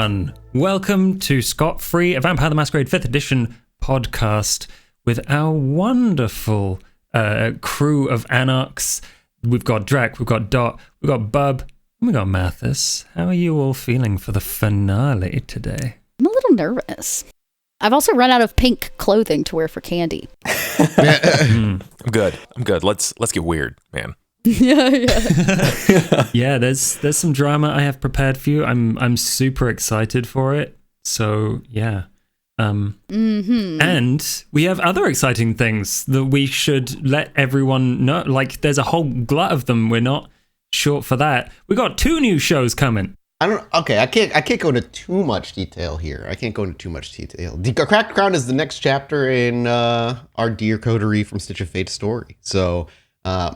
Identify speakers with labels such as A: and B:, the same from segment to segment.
A: everyone. Welcome to Scott Free, a Vampire the Masquerade 5th edition podcast with our wonderful crew of Anarchs. We've got Drak, we've got Dot, we've got Bub, and we've got Mathas. How are you all feeling for the finale today?
B: I'm a little nervous. I've also run out of pink clothing to wear for candy.
C: I'm good. Let's get weird, man.
A: Yeah, there's some drama I have prepared for you. I'm super excited for it. So yeah. And we have other exciting things that we should let everyone know. Like, there's a whole glut of them. We're not short for that. We got 2 new shows coming.
D: I can't go into too much detail here. The Cracked Crown is the next chapter in our Dear Coterie from Stitch of Fate story. So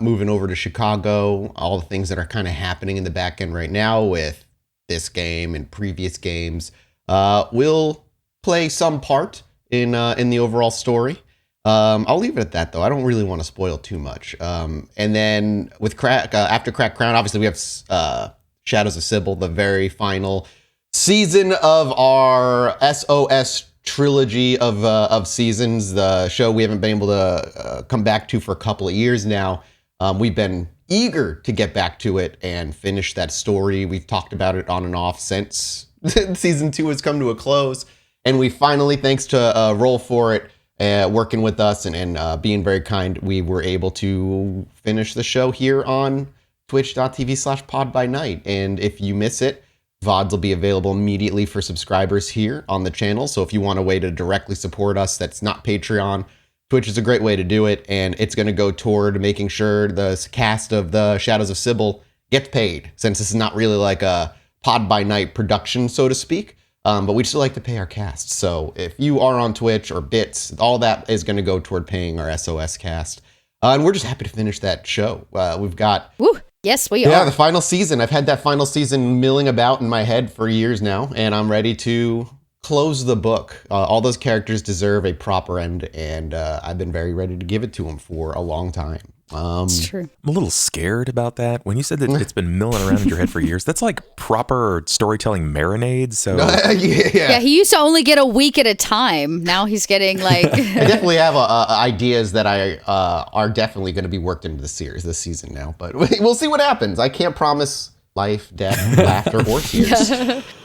D: moving over to Chicago, all the things that are kind of happening in the back end right now with this game and previous games will play some part in the overall story. I'll leave it at that, though. I don't really want to spoil too much. And then with after Cracked Crown, obviously we have Shadows of Sybil, the very final season of our SOS trilogy of seasons, the show we haven't been able to come back to for a couple of years now. We've been eager to get back to it and finish that story. We've talked about it on and off since season 2 has come to a close. And we finally, thanks to Roll For It, working with us and being very kind, we were able to finish the show here on twitch.tv/podbynight. And if you miss it, VODs will be available immediately for subscribers here on the channel. So if you want a way to directly support us that's not Patreon, Twitch is a great way to do it. And it's going to go toward making sure the cast of the Shadows of Sybil gets paid, since this is not really like a Pod by Night production, so to speak. But we'd still like to pay our cast. So if you are on Twitch or Bits, all that is going to go toward paying our SOS cast. And we're just happy to finish that show. We've got...
B: Woo. Yes, we are.
D: Yeah, the final season. I've had that final season milling about in my head for years now, and I'm ready to close the book. All those characters deserve a proper end, and I've been very ready to give it to them for a long time.
B: It's true.
C: I'm a little scared about that. When you said that it's been milling around in your head for years, that's like proper storytelling marinade. So
B: yeah, he used to only get a week at a time. Now he's getting like...
D: I definitely have ideas that are definitely going to be worked into the series this season now, but we'll see what happens. I can't promise life, death, laughter, or tears.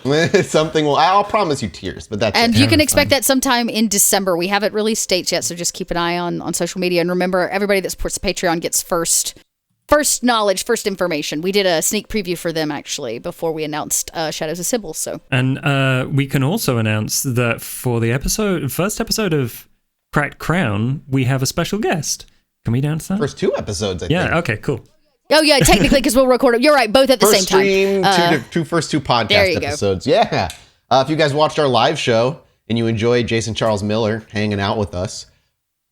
D: I'll promise you tears, but that's
B: and you can expect that sometime in December. We haven't released dates yet, so just keep an eye on social media. And remember, everybody that supports the Patreon gets first knowledge, first information. We did a sneak preview for them, actually, before we announced Shadows of Sybil. So,
A: and we can also announce that for the first episode of Cracked Crown, we have a special guest. Can we announce that?
D: First 2 episodes, I think.
A: Yeah, okay, cool.
B: Oh, yeah, technically, because we'll record it. You're right, both at the same time.
D: First two podcast episodes. Go. Yeah. If you guys watched our live show and you enjoyed Jason Charles Miller hanging out with us,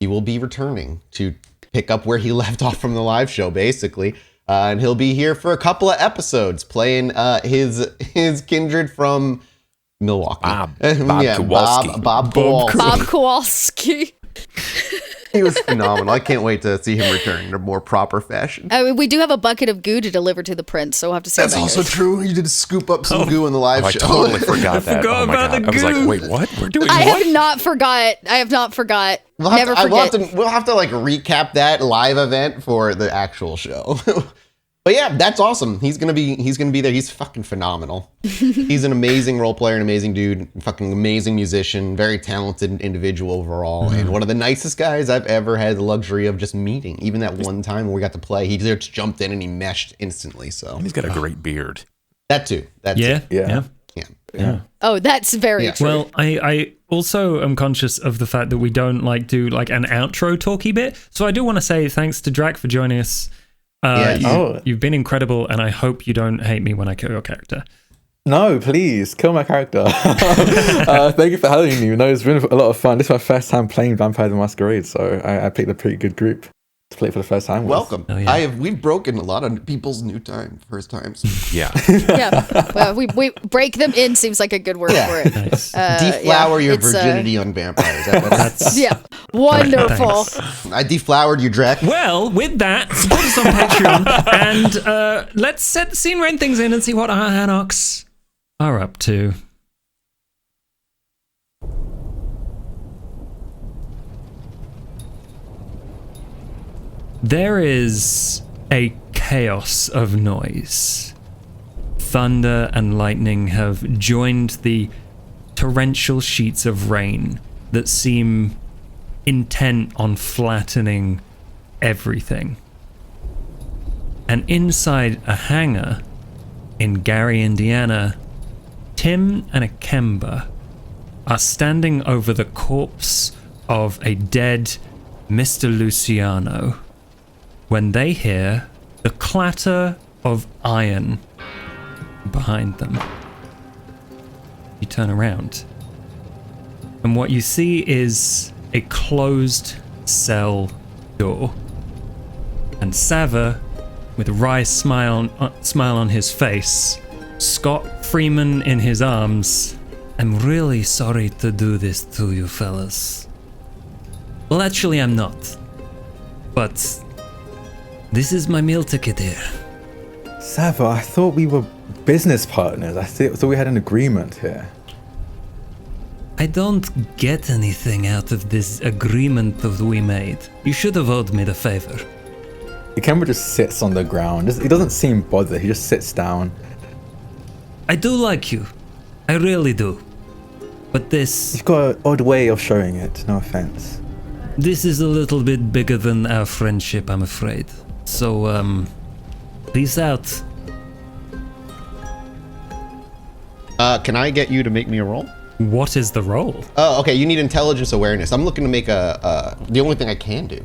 D: he will be returning to pick up where he left off from the live show, basically. And he'll be here for a couple of episodes playing his kindred from Milwaukee.
C: Bob Kowalski.
D: Bob Kowalski.
B: Bob Kowalski.
D: He was phenomenal. I can't wait to see him return in a more proper fashion.
B: We do have a bucket of goo to deliver to the prince, so we'll have to see.
D: That's also true. You did scoop up some goo in the live show.
C: I totally forgot that.
A: I about the goo.
C: I was like, wait, what? We're doing what?
B: I have not forgot. Never forget.
D: We'll have to like recap that live event for the actual show. But yeah, that's awesome. He's gonna be there. He's fucking phenomenal. He's an amazing role player, an amazing dude, fucking amazing musician, very talented individual overall, and one of the nicest guys I've ever had the luxury of just meeting. Even that one time when we got to play, he just jumped in and he meshed instantly. So
C: and he's got a great beard.
D: That too.
A: Yeah.
B: Oh, that's very true.
A: Well, I also am conscious of the fact that we don't do an outro talky bit. So I do want to say thanks to Drak for joining us. You've been incredible, and I hope you don't hate me when I kill your character.
E: No, please, kill my character. Thank you for having me. No, it's been a lot of fun. This is my first time playing Vampire the Masquerade, so I picked a pretty good group to play for the first time with.
D: Welcome.
A: Oh, yeah.
D: We've broken a lot of people's first times.
C: Yeah.
B: Yeah. Well, we break them in seems like a good word for it.
A: Nice.
D: Deflower your virginity on vampires.
A: That's
B: wonderful.
D: I deflowered you, Drak.
A: Well, with that, support us on Patreon, and let's set the scene, rein things in, and see what our Anarchs are up to. There is a chaos of noise. Thunder and lightning have joined the torrential sheets of rain that seem intent on flattening everything. And inside a hangar in Gary, Indiana, Tim and Ikemba are standing over the corpse of a dead Mr. Luciano when they hear the clatter of iron behind them. You turn around, and what you see is a closed cell door. And Sava, with a wry smile on his face, Scott Freeman in his arms. I'm really sorry to do this to you fellas. Well, actually, I'm not. But this is my meal ticket here.
E: Sava, I thought we were business partners. I thought we had an agreement here.
A: I don't get anything out of this agreement that we made. You should have owed me the favor.
E: Ikemba just sits on the ground. He doesn't seem bothered. He just sits down.
A: I do like you. I really do. But
E: You've got an odd way of showing it. No offense.
A: this is a little bit bigger than our friendship, I'm afraid. So, peace out.
D: Can I get you to make me a roll?
A: What is the role?
D: Oh, okay. You need intelligence awareness. I'm looking to make the only thing I can do,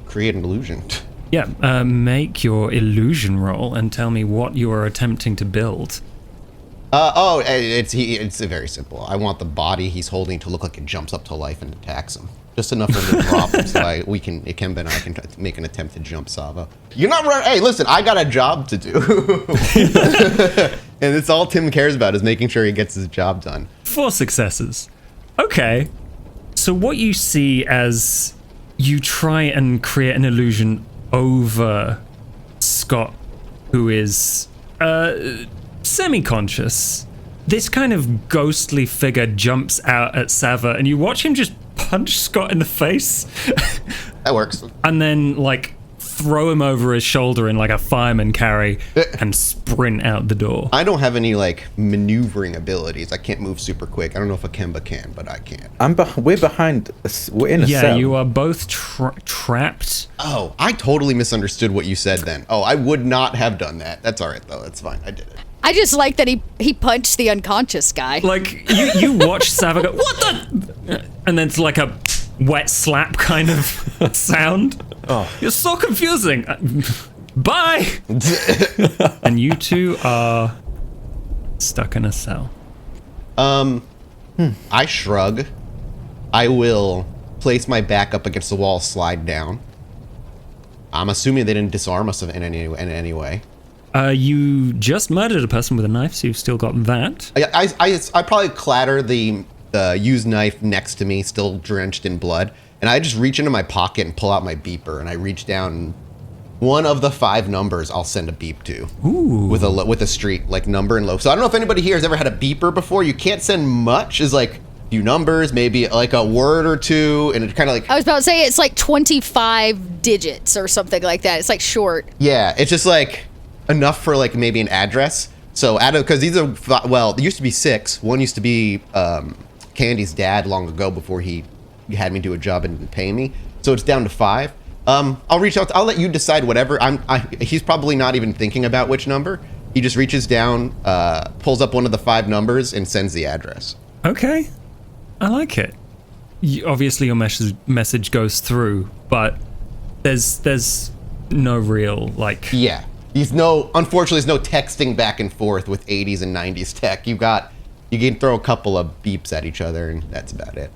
D: create an illusion.
A: Yeah, make your illusion roll and tell me what you are attempting to build.
D: It's very simple. I want the body he's holding to look like it jumps up to life and attacks him. Just enough for him to drop him so Ikemba and I can make an attempt to jump Sava. You're not right. Hey, listen, I got a job to do. And it's all Tim cares about is making sure he gets his job done.
A: 4 successes. Okay. So what you see as you try and create an illusion over Scott, who is semi-conscious, this kind of ghostly figure jumps out at Sava, and you watch him just punch Scott in the face.
D: That works.
A: And then, like, throw him over his shoulder in, like, a fireman carry and sprint out the door.
D: I don't have any, like, maneuvering abilities. I can't move super quick. I don't know if Ikemba can, but I can.
E: We're behind. We're in a cell.
A: Yeah, you are both trapped.
D: Oh, I totally misunderstood what you said then. Oh, I would not have done that. That's all right, though. That's fine. I did it.
B: I just like that he punched the unconscious guy.
A: Like, you watch Sava go, what the? And then it's like a wet slap kind of sound. Oh. You're so confusing. Bye! And you two are stuck in a cell.
D: I shrug. I will place my back up against the wall, slide down. I'm assuming they didn't disarm us in any way.
A: You just murdered a person with a knife, so you've still got that.
D: I probably clatter the used knife next to me, still drenched in blood, and I just reach into my pocket and pull out my beeper, and I reach down one of the 5 numbers I'll send a beep to.
A: Ooh.
D: With a street like number and low. So I don't know if anybody here has ever had a beeper before. You can't send much. Is like a few numbers, maybe like a word or two, and it kind of like.
B: I was about to say it's like 25 digits or something like that. It's like short.
D: Yeah, it's just like enough for like maybe an address. So because these are, well, there used to be 6. One used to be Candy's dad long ago before he had me do a job and didn't pay me. So it's down to 5. I'll reach out. I'll let you decide whatever. He's probably not even thinking about which number. He just reaches down, pulls up one of the 5 numbers and sends the address.
A: Okay, I like it. Obviously, your message goes through, but there's no real like.
D: Yeah, unfortunately, there's no texting back and forth with 80s and 90s tech. You can throw a couple of beeps at each other, and that's about it.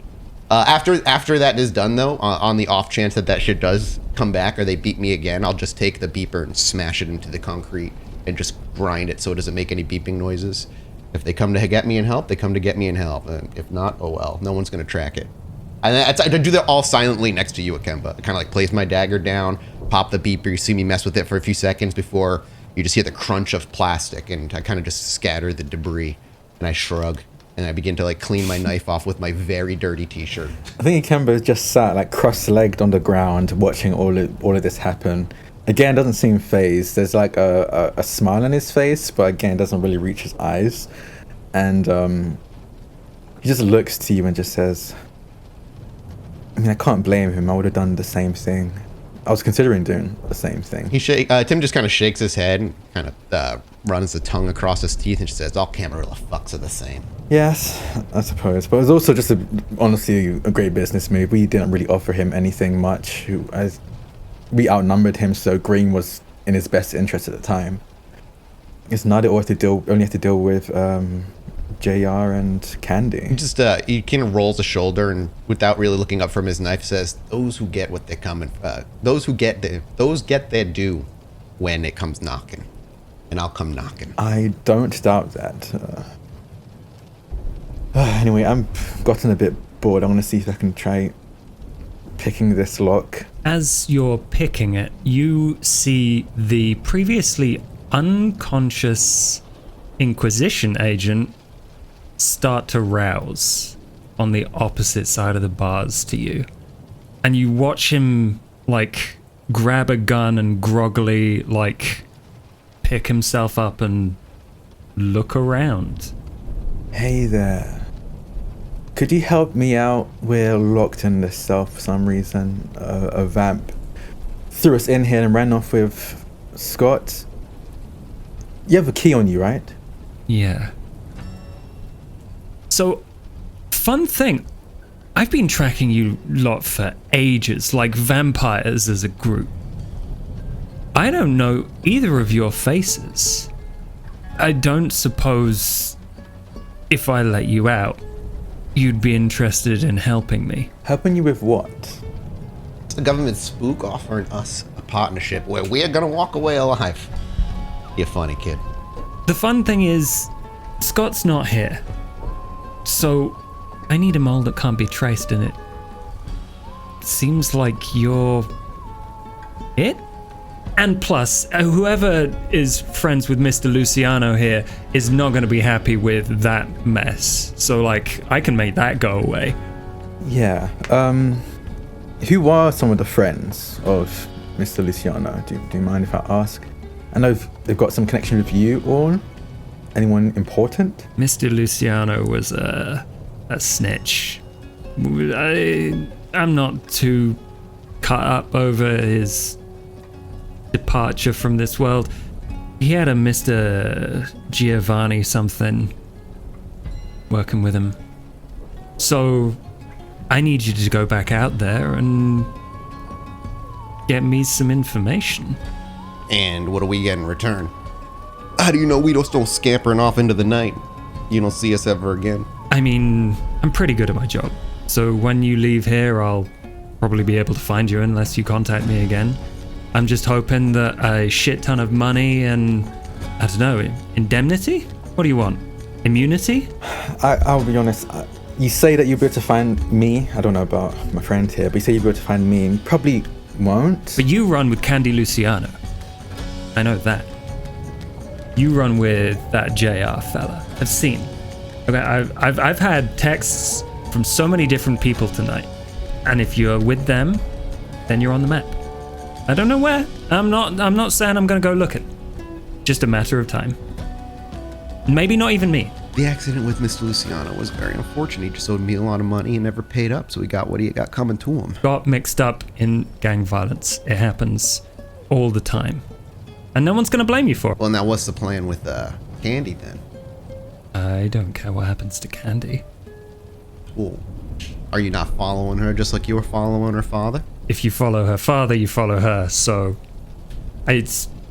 D: After that is done, though, on the off chance that shit does come back or they beep me again, I'll just take the beeper and smash it into the concrete and just grind it so it doesn't make any beeping noises. If they come to get me in help, they come to get me in help. If not, oh well, no one's going to track it. And I do that all silently next to you, Ikemba. I kind of like place my dagger down, pop the beeper, you see me mess with it for a few seconds before you just hear the crunch of plastic, and I kind of just scatter the debris, and I shrug. And I begin to like clean my knife off with my very dirty t-shirt.
E: I think Ikemba just sat like cross-legged on the ground watching all of this happen. Again, doesn't seem phased. There's like a smile on his face, but again, doesn't really reach his eyes. And he just looks to you and just says, I mean, I can't blame him. I would have done the same thing. I was considering doing the same thing.
D: Tim just kind of shakes his head and kind of runs the tongue across his teeth and says, all Camarilla fucks are the same.
E: Yes, I suppose. But it was also just honestly a great business move. We didn't really offer him anything much. As we outnumbered him, so Green was in his best interest at the time. It's not only have to deal with JR and Candy.
D: He kind of rolls a shoulder and, without really looking up from his knife, says, "Those who get what they come those get their due when it comes knocking, and I'll come knocking."
E: I don't doubt that. Anyway, I'm gotten a bit bored. I want to see if I can try picking this lock.
A: As you're picking it, you see the previously unconscious Inquisition agent start to rouse on the opposite side of the bars to you. And you watch him, like, grab a gun and groggily, like, pick himself up and look around.
E: Hey there. Could you help me out? We're locked in this cell for some reason. A vamp threw us in here and ran off with Scott. You have a key on you, right?
A: Yeah. So, fun thing. I've been tracking you lot for ages, like vampires as a group. I don't know either of your faces. I don't suppose if I let you out, you'd be interested in helping me.
E: Helping you with what?
D: It's the government spook offering us a partnership where we're gonna walk away alive. You're funny, kid.
A: The fun thing is, Scott's not here. So, I need a mole that can't be traced, and it seems like you're it? And plus, whoever is friends with Mr. Luciano here is not going to be happy with that mess. So, like, I can make that go away.
E: Yeah. Who are some of the friends of Mr. Luciano? Do you mind if I ask? I know they've got some connection with you all. Anyone important?
A: Mr. Luciano was a snitch. I'm not too cut up over his departure from this world. He had a Mr. Giovanni something working with him. So I need you to go back out there and get me some information.
D: And what do we get in return? How do you know we just don't scampering off into the night? You don't see us ever again.
A: I mean, I'm pretty good at my job. So when you leave here, I'll probably be able to find you unless you contact me again. I'm just hoping that a shit ton of money and, I don't know, indemnity? What do you want? Immunity?
E: I'll be honest. You say that you'll be able to find me. I don't know about my friend here, but you say you'll be able to find me, and you probably won't.
A: But you run with Candy Luciano. I know that. You run with that JR fella. I've seen. Okay, I've had texts from so many different people tonight, and if you're with them, then you're on the map. I don't know where. I'm not saying I'm gonna go looking. Just a matter of time. Maybe not even me.
D: The accident with Mr. Luciano was very unfortunate. He just owed me a lot of money and never paid up, so he got what he got coming to him.
A: Got mixed up in gang violence. It happens all the time. And no one's gonna blame you for it.
D: Well, now what's the plan with Candy then?
A: I don't care what happens to Candy.
D: Well, are you not following her just like you were following her father?
A: If you follow her father, you follow her, so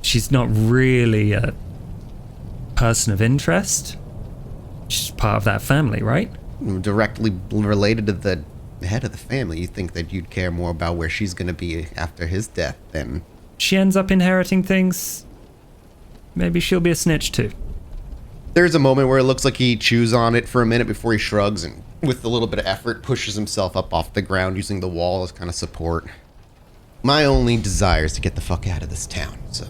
A: she's not really a person of interest. She's part of that family, right?
D: Directly related to the head of the family. You think that you'd care more about where she's gonna be after his death than...
A: She ends up inheriting things. Maybe she'll be a snitch too.
D: There's a moment where it looks like he chews on it for a minute before he shrugs and, with a little bit of effort, pushes himself up off the ground using the wall as kind of support. My only desire is to get the fuck out of this town, so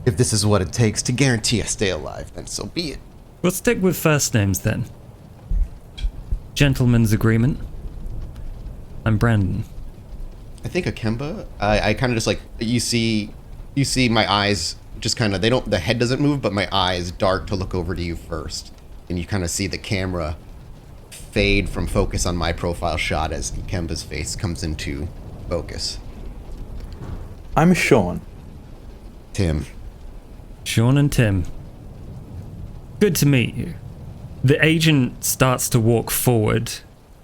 D: if this is what it takes to guarantee I stay alive, then so be it.
A: We'll stick with first names then. gentleman's agreement. I'm Brandon.
D: I think Ikemba, I kind of just like, you see my eyes just kind of, the head doesn't move, but my eyes dart to look over to you first. And you kind of see the camera fade from focus on my profile shot as Ikemba's face comes into focus.
E: I'm Sean.
D: Tim.
A: Sean and Tim. Good to meet you. The agent starts to walk forward,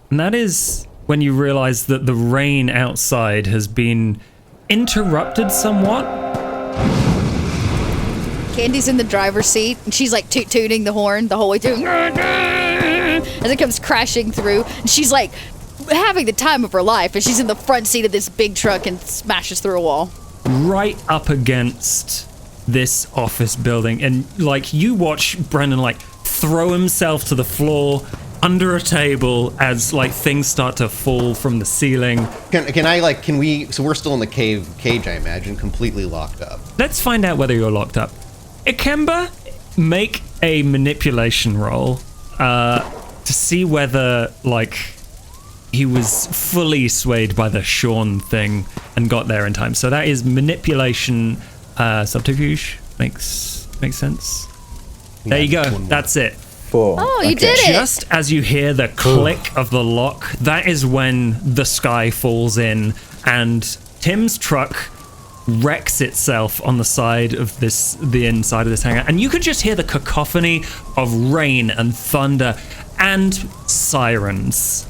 A: and that is when you realize that the rain outside has been interrupted somewhat.
B: Candy's in the driver's seat, and she's like tooting the horn the whole way through. As it comes crashing through, and she's like having the time of her life, and she's in the front seat of this big truck and smashes through a wall.
A: Right up against this office building, and like you watch Brendan like throw himself to the floor under a table as like things start to fall from the ceiling.
D: Can we, so we're still in the cage, I imagine, completely locked up.
A: Let's find out whether you're locked up. Ikemba, make a manipulation roll to see whether like he was fully swayed by the Sean thing and got there in time. So that is manipulation subterfuge. Makes sense. There you go. That's it.
E: 4.
B: Oh, you did it!
A: Just as you hear the click of the lock, that is when the sky falls in and Tim's truck wrecks itself on the side of the inside of this hangar. And you could just hear the cacophony of rain and thunder and sirens.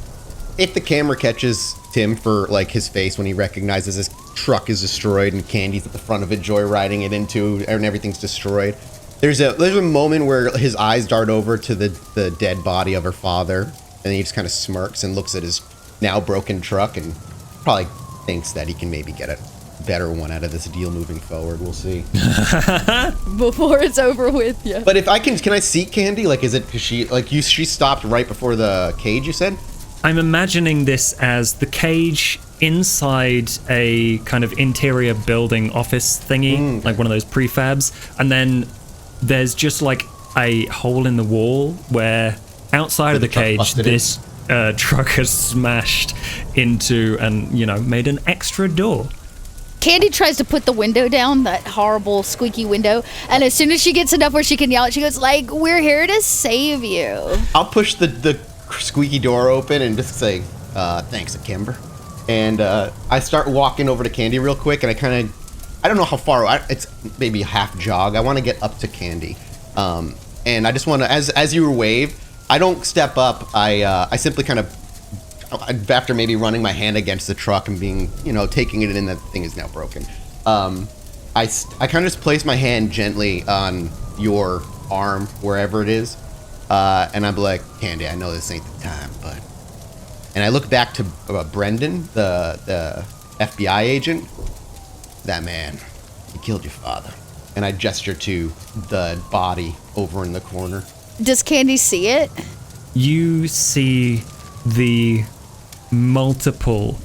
D: If the camera catches Tim for like his face when he recognizes his truck is destroyed and Candy's at the front of it joyriding it into, and everything's destroyed, there's a moment where his eyes dart over to the dead body of her father, and he just kind of smirks and looks at his now broken truck and probably thinks that he can maybe get a better one out of this deal moving forward. We'll see.
B: Before it's over with, yeah.
D: But if I can I see Candy? Like, is it because she stopped right before the cage, you said?
A: I'm imagining this as the cage inside a kind of interior building office thingy, like one of those prefabs, and then there's just like a hole in the wall where outside of the cage this truck has smashed into and, you know, made an extra door.
B: Candy tries to put the window down, that horrible squeaky window, and as soon as she gets enough where she can yell it, she goes like, "We're here to save you."
D: I'll push the squeaky door open and just say, "Thanks, Ikemba." And I start walking over to Candy real quick, and I don't know how far, it's maybe a half jog. I want to get up to Candy. And I just want to, as you wave, I don't step up. I simply kind of, after maybe running my hand against the truck and being, taking it in, that thing is now broken. I kind of just place my hand gently on your arm, wherever it is. And I'm like, Candy, I know this ain't the time, but... And I look back to Brendan, the FBI agent. That man, he killed your father. And I gesture to the body over in the corner.
B: Does Candy see it?
A: You see the multiple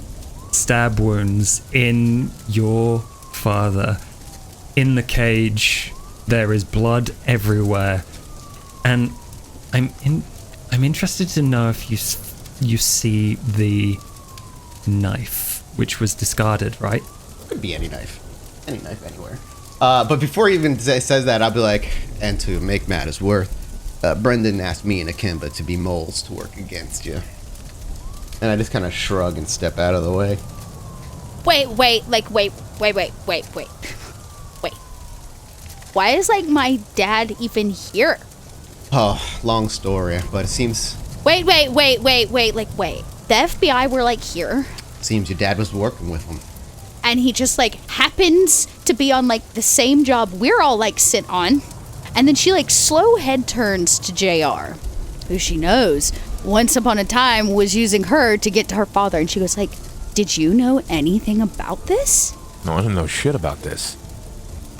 A: stab wounds in your father. In the cage, there is blood everywhere. And I'm interested to know if you see the knife, which was discarded, right?
D: Could be any knife anywhere. But before he even says that, I'll be like, and to make matters worse, Brendan asked me and Ikemba to be moles to work against you. And I just kind of shrug and step out of the way.
B: Wait. Why is my dad even here?
D: Oh, long story, but it seems...
B: Wait. The FBI were here.
D: Seems your dad was working with them.
B: And he just happens to be on the same job we're all sit on. And then she slow head turns to JR, who she knows once upon a time was using her to get to her father. And she goes did you know anything about this?
C: No, I didn't know shit about this.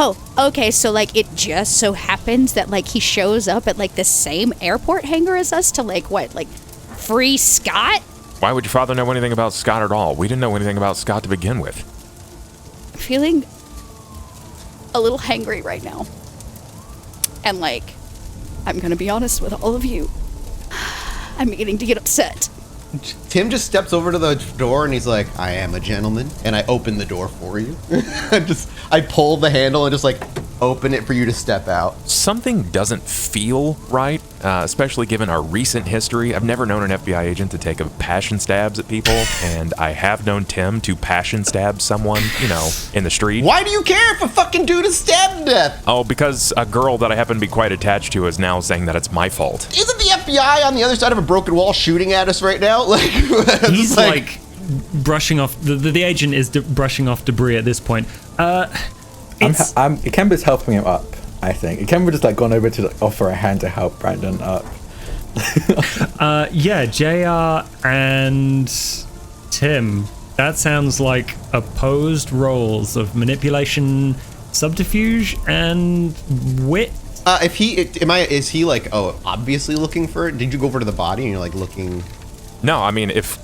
B: Oh, okay, so it just so happens that he shows up at the same airport hangar as us to free Scott?
C: Why would your father know anything about Scott at all? We didn't know anything about Scott to begin with.
B: I'm feeling a little hangry right now. And I'm gonna be honest with all of you. I'm beginning to get upset.
D: Tim just steps over to the door and he's like, I am a gentleman, and I open the door for you. I pull the handle and just like open it for you to step out.
C: Something doesn't feel right, especially given our recent history. I've never known an FBI agent to take a passion stabs at people, and I have known Tim to passion stab someone, in the street.
D: Why do you care if a fucking dude is stabbed to death?
C: Oh, because a girl that I happen to be quite attached to is now saying that it's my fault.
D: Isn't the FBI on the other side of a broken wall shooting at us right now? Like,
A: He's like brushing off, the agent is brushing off debris at this point.
E: Ikemba's helping him up, I think. Ikemba just gone over to offer a hand to help Brandon up.
A: Yeah, JR and Tim. That sounds like opposed roles of manipulation, subterfuge, and wit.
D: Is he obviously looking for it? Did you go over to the body and you're looking?
C: No, I mean, if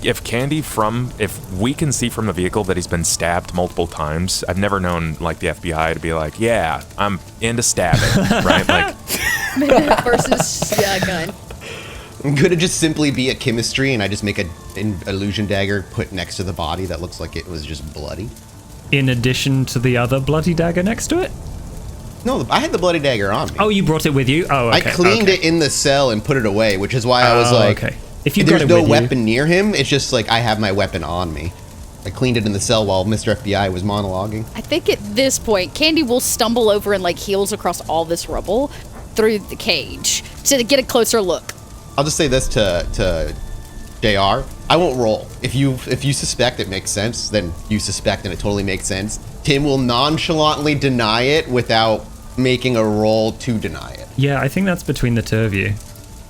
C: we can see from the vehicle that he's been stabbed multiple times, I've never known the FBI to be like, yeah, I'm into stabbing, right?
B: Versus gun.
D: Could it just simply be a chemistry and I just make an illusion dagger put next to the body that looks like it was just bloody?
A: In addition to the other bloody dagger next to it?
D: No, I had the bloody dagger on me.
A: Oh, you brought it with you? Oh, okay.
D: I cleaned it in the cell and put it away, which is why I was
A: okay. If
D: there's no weapon near him, it's just I have my weapon on me. I cleaned it in the cell while Mr. FBI was monologuing.
B: I think at this point, Candy will stumble over and heels across all this rubble through the cage to get a closer look.
D: I'll just say this to JR. I won't roll. If you suspect it makes sense, then you suspect and it totally makes sense. Tim will nonchalantly deny it without making a roll to deny it.
A: Yeah, I think that's between the two of you.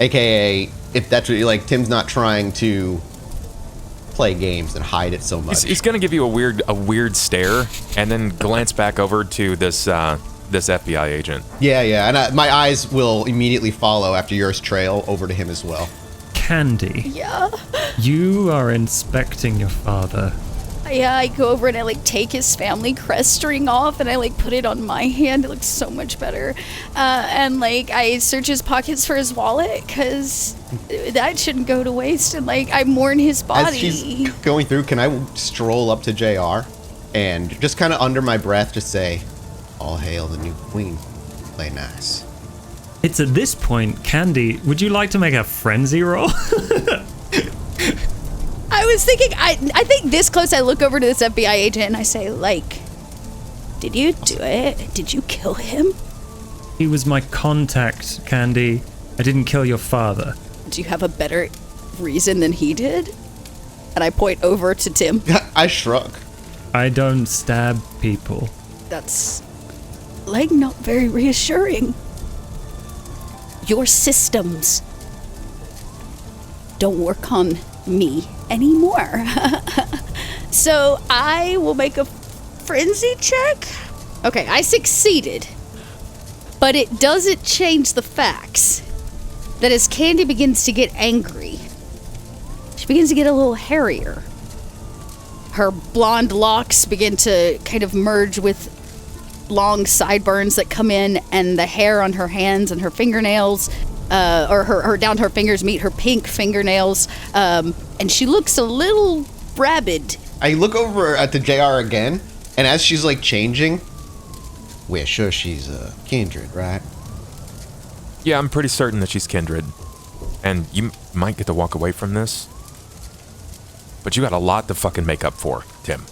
D: AKA, if that's what you like, Tim's not trying to play games and hide it so much.
C: He's gonna give you a weird stare and then glance back over to this FBI agent.
D: Yeah, and my eyes will immediately follow after yours trail over to him as well.
A: Candy.
B: Yeah.
A: You are inspecting your father.
B: Yeah, I go over and I take his family crest ring off and I put it on my hand. It looks so much better. And I search his pockets for his wallet because that shouldn't go to waste. And I mourn his body.
D: As she's going through, can I stroll up to JR and just kind of under my breath just say, "All hail the new queen. Play nice."
A: It's at this point, Candy, would you like to make a frenzy roll?
B: I was thinking, I think this close, I look over to this FBI agent and I say, did you do it? Did you kill him?
A: He was my contact, Candy. I didn't kill your father.
B: Do you have a better reason than he did? And I point over to Tim.
D: I shrug.
A: I don't stab people.
B: That's, not very reassuring. Your systems don't work on me anymore. So I will make a frenzy check. Okay, I succeeded. But it doesn't change the facts that as Candy begins to get angry, she begins to get a little hairier. Her blonde locks begin to kind of merge with long sideburns that come in, and the hair on her hands and her fingernails, or her down to her fingers meet her pink fingernails, and she looks a little rabid.
D: I look over at the JR again, and as she's changing, we're sure she's Kindred, right?
C: Yeah, I'm pretty certain that she's Kindred. And you might get to walk away from this. But you got a lot to fucking make up for, Tim.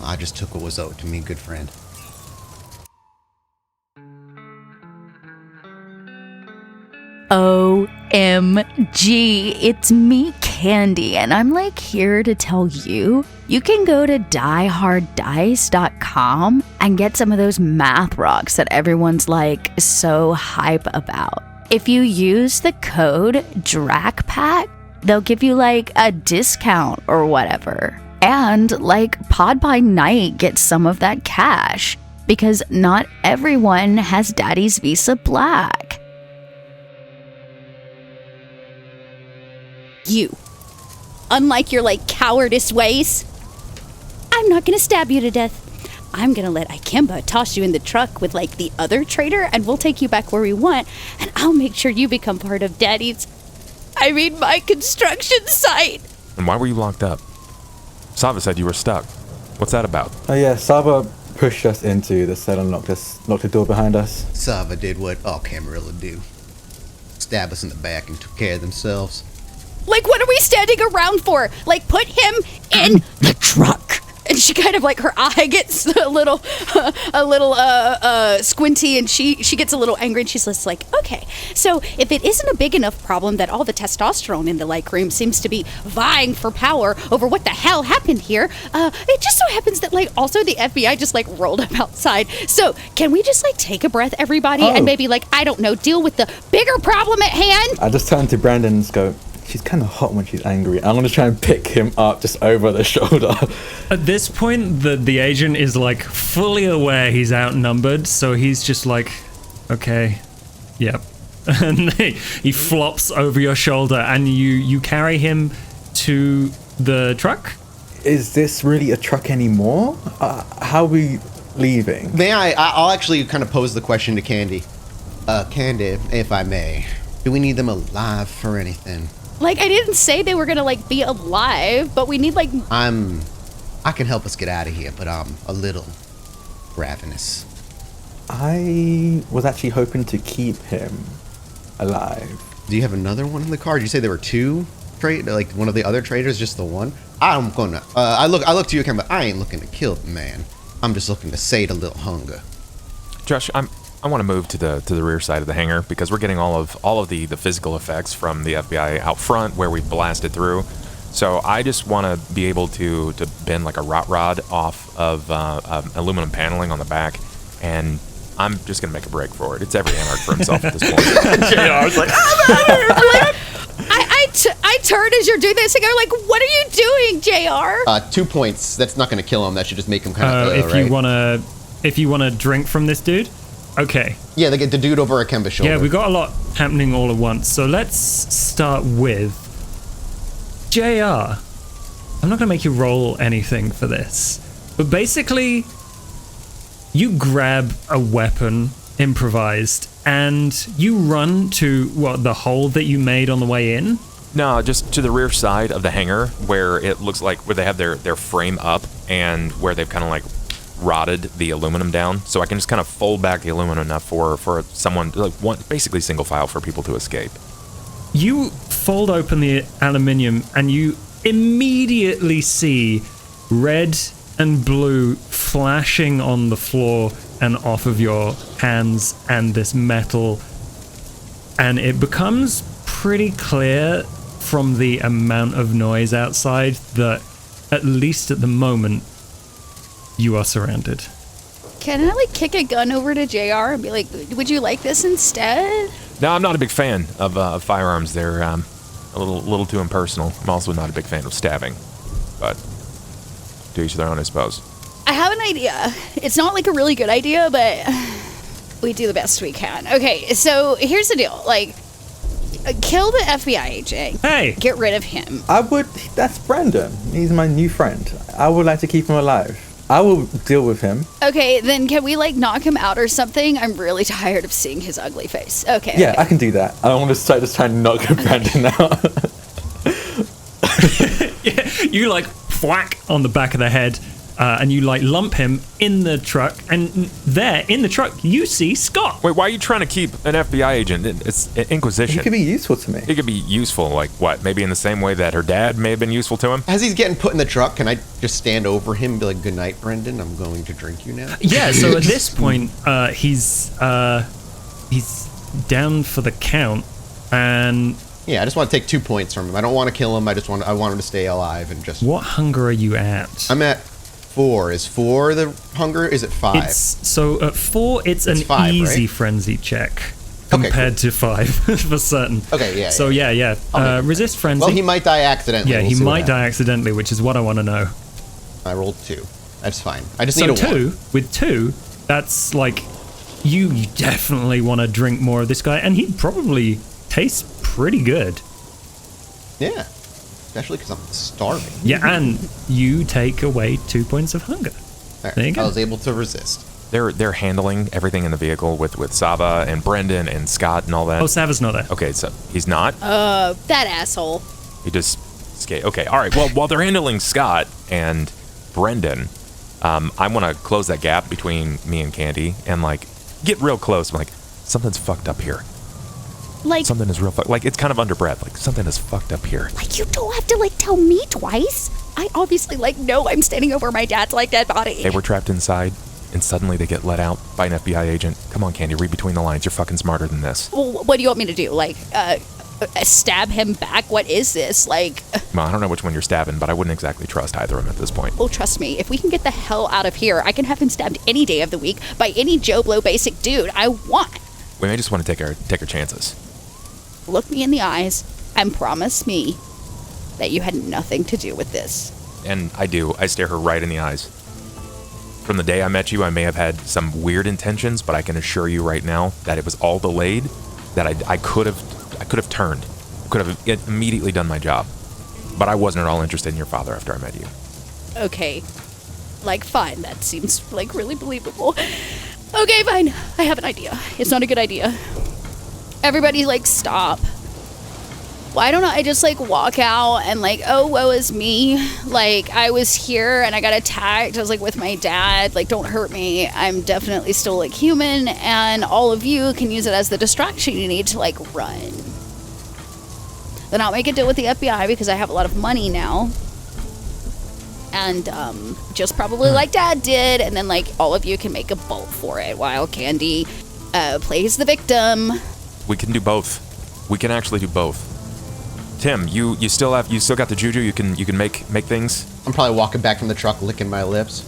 D: I just took what was owed to me, good friend.
F: OMG, it's me, Candy, and I'm here to tell you, you can go to dieharddice.com and get some of those math rocks that everyone's so hype about. If you use the code DRACPACK, they'll give you a discount or whatever. And Pod by Night gets some of that cash because not everyone has Daddy's Visa Black.
B: You, unlike your cowardice ways, I'm not gonna stab you to death.
F: I'm gonna let Ikemba toss you in the truck with like the other trader, and we'll take you back where we want, and I'll make sure you become part of my construction site.
C: And why were you locked up? Sava said you were stuck. What's that about?
E: Oh yeah, Saba pushed us into the cell and locked the door behind us.
D: Sava did what all Camarilla do. Stab us in the back and took care of themselves.
F: Like, what are we standing around for? Like, put him in the truck. And she kind of like, her eye gets a little squinty, and she gets a little angry, and she's just like, okay, so if it isn't a big enough problem that all the testosterone in the like room seems to be vying for power over what the hell happened here, it just so happens that like also the FBI just like rolled up outside. So can we just like take a breath, everybody, and maybe like, I don't know, deal with the bigger problem at hand?
E: I just turn to Brandon and go, she's kind of hot when she's angry. I'm going to try and pick him up just over the shoulder.
A: At this point, the agent is like fully aware he's outnumbered, so he's just like, okay, yep. And he flops over your shoulder, and you carry him to the truck.
E: Is this really a truck anymore? How are we leaving?
D: I'll actually kind of pose the question to Candy. Candy, if I may, do we need them alive for anything?
F: Like, I didn't say they were gonna like be alive, but we need like...
D: I can help us get out of here, but I'm a little ravenous.
E: I was actually hoping to keep him alive.
D: Do you have another one in the car? Did you say there were two like one of the other traders, just the one? I'm gonna, I look to you, Ken, but I ain't looking to kill the man. I'm just looking to sate a little hunger.
C: Josh, I want to move to the rear side of the hangar because we're getting all of the physical effects from the FBI out front where we blasted through. So I just want to be able to bend like a rot rod off of aluminum paneling on the back, and I'm just gonna make a break for it. It's every Anarch for himself at this point.
D: I was like,
F: I turn as you're doing this, and I'm like, what are you doing, JR?
D: 2 points. That's not gonna kill him. That should just make him kind of
A: if you wanna drink from this dude. Okay.
D: Yeah, they get the dude over Ikemba's shoulder.
A: Yeah, we got a lot happening all at once. So let's start with JR. I'm not going to make you roll anything for this. But basically, you grab a weapon, improvised, and you run to, the hole that you made on the way in?
C: No, just to the rear side of the hangar where it looks like where they have their frame up and where they've kind of like rotted the aluminum down, so I can just kind of fold back the aluminum enough for someone, like one, basically single file for people to escape.
A: You fold open the aluminium and you immediately see red and blue flashing on the floor and off of your hands and this metal, and it becomes pretty clear from the amount of noise outside that, at least at the moment, you are surrounded.
F: Can I like kick a gun over to JR and be like, would you like this instead?
C: No, I'm not a big fan of firearms. They're a little too impersonal. I'm also not a big fan of stabbing, but to each their own, I suppose.
F: I have an idea. It's not like a really good idea, but we do the best we can. Okay, so here's the deal. Like, kill the FBI agent.
A: Hey!
F: Get rid of him.
E: That's Brandon. He's my new friend. I would like to keep him alive. I will deal with him.
F: Okay, then can we like knock him out or something? I'm really tired of seeing his ugly face. Okay.
E: Yeah,
F: okay.
E: I can do that. I want to start just trying to knock Brandon out.
A: Yeah, you like whack on the back of the head, and you like lump him in the truck, and there in the truck you see Scott.
C: Wait, why are you trying to keep an FBI agent? It's Inquisition.
E: He could be useful to me.
C: He could be useful, like what? Maybe in the same way that her dad may have been useful to him?
D: As he's getting put in the truck, can I just stand over him and be like, good night, Brendan, I'm going to drink you now?
A: Yeah, so at this point, he's down for the count, and...
D: Yeah, I just want to take 2 points from him. I don't want to kill him, I want him to stay alive and just...
A: What hunger are you at?
D: I'm at 4. Is 4 the hunger? Is it 5?
A: So at 4, it's an
D: 5,
A: easy
D: right?
A: frenzy check compared to 5 for certain.
D: Okay, yeah.
A: So yeah. Resist frenzy.
D: Well, he might die accidentally.
A: Yeah,
D: We'll
A: he
D: see what
A: might die
D: happens.
A: accidentally, which is what I want to know.
D: I rolled 2. That's fine. I just
A: So
D: need a
A: 2,
D: 1.
A: with 2, that's like, you definitely want to drink more of this guy, and he probably tastes pretty good.
D: Yeah. Especially because I'm starving.
A: Yeah, and you take away 2 points of hunger.
D: There,
A: There you go.
D: I was able to resist.
C: They're handling everything in the vehicle with Sava and Brendan and Scott and all that.
A: Oh, Sava's not there.
C: Okay, so he's not.
B: That asshole.
C: He just skate. Okay, all right. Well, while they're handling Scott and Brendan, I want to close that gap between me and Candy and like get real close. I'm like, something's fucked up here.
F: Like,
C: Something is real fucked. Like it's kind of under breath. Like something is fucked up here.
F: you don't have to, tell me twice. I obviously, know I'm standing over my dad's, dead body.
C: They were trapped inside, and suddenly they get let out by an FBI agent. Come on, Candy, read between the lines. You're fucking smarter than this.
B: Well, what do you want me to do? Stab him back? What is this?
C: Well, I don't know which one you're stabbing, but I wouldn't exactly trust either of them at this point.
B: Well, trust me, if we can get the hell out of here, I can have him stabbed any day of the week by any Joe Blow basic dude I want.
C: We may just want to take our chances.
B: Look me in the eyes and promise me that you had nothing to do with this.
C: And I do. I stare her right in the eyes. From the day I met you, I may have had some weird intentions, but I can assure you right now that it was all delayed, that I could have turned. Could have immediately done my job. But I wasn't at all interested in your father after I met you.
B: Okay. Fine. That seems, really believable. Okay, fine. I have an idea. It's not a good idea. Everybody, stop. Why don't I just, walk out and, oh, woe is me. I was here and I got attacked. I was, with my dad. Don't hurt me. I'm definitely still, human. And all of you can use it as the distraction you need to, run. Then I'll make a deal with the FBI because I have a lot of money now. And, just probably like Dad did. And then, all of you can make a bolt for it while Candy, plays the victim.
C: We can do both. We can actually do both. Tim, you still got the juju. You can make things.
D: I'm probably walking back from the truck, licking my lips.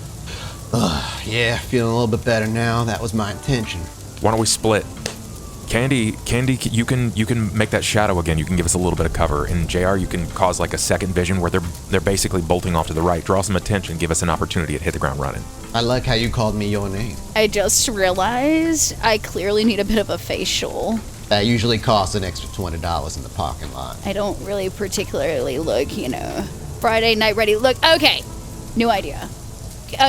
D: Ugh, yeah, feeling a little bit better now. That was my intention.
C: Why don't we split? Candy, you can make that shadow again. You can give us a little bit of cover. And JR, you can cause a second vision where they're basically bolting off to the right. Draw some attention. Give us an opportunity to hit the ground running.
D: I like how you called me your name.
B: I just realized I clearly need a bit of a facial.
D: That usually costs an extra $20 in the parking lot.
B: I don't really particularly look, Friday night ready. Look, okay, new idea.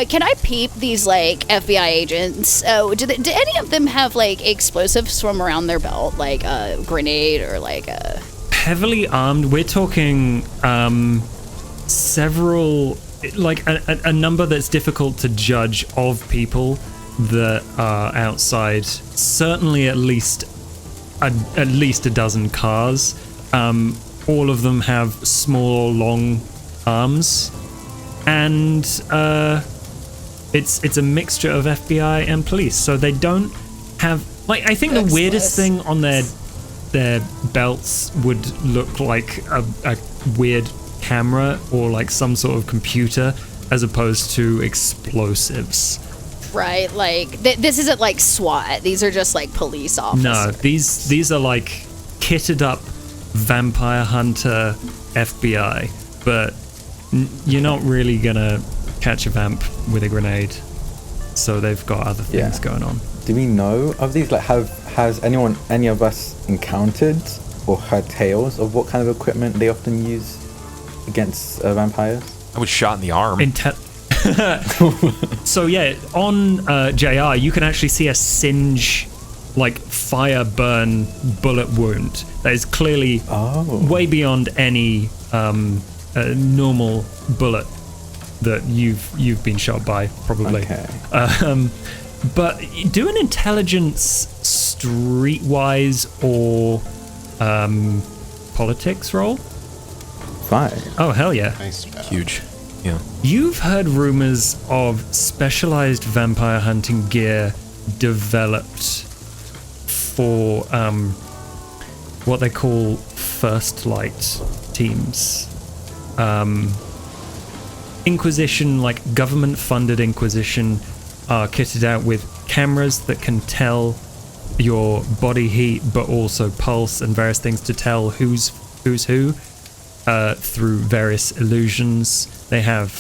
B: Can I peep these, FBI agents? Oh, do any of them have, explosives from around their belt? A grenade or, a...
A: Heavily armed. We're talking several, a number that's difficult to judge of people that are outside. Certainly at least a dozen cars. All of them have small, long arms, and it's a mixture of FBI and police. So they don't have I think the weirdest thing on their belts would look like a weird camera or some sort of computer as opposed to explosives.
B: Right, this isn't SWAT. These are just police officers.
A: No, these are kitted up vampire hunter FBI, but you're not really gonna catch a vamp with a grenade. So they've got other things going on.
E: Do we know of these? Has any of us encountered or heard tales of what kind of equipment they often use against vampires?
C: I was shot in the arm.
A: So yeah, on JR, you can actually see a singe, fire burn bullet wound that is clearly way beyond any normal bullet that you've been shot by, probably.
E: Okay.
A: But do an intelligence, streetwise or politics roll.
E: 5.
A: Oh hell yeah!
D: Nice job.
C: Huge. Yeah.
A: You've heard rumors of specialized vampire hunting gear developed for what they call first light teams. Inquisition, government-funded Inquisition, are kitted out with cameras that can tell your body heat, but also pulse and various things to tell who's who through various illusions. They have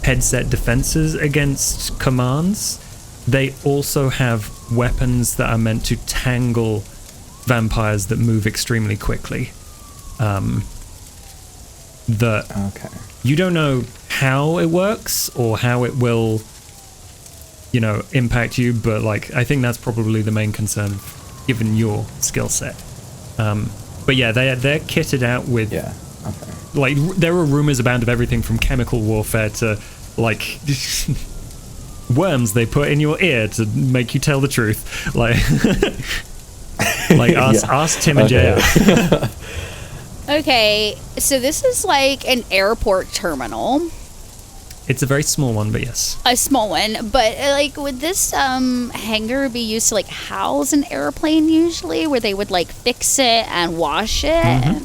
A: headset defenses against commands. They also have weapons that are meant to tangle vampires that move extremely quickly. Okay. You don't know how it works or how it will, impact you, but like I think that's probably the main concern given your skill set. But yeah, they're kitted out with like there are rumors abound of everything from chemical warfare to like worms they put in your ear to make you tell the truth. Like ask Tim and JR.
B: Okay, so this is like an airport terminal.
A: It's a very small one, but yes.
B: A small one, but like would this hangar be used to like house an airplane usually, where they would like fix it and wash it?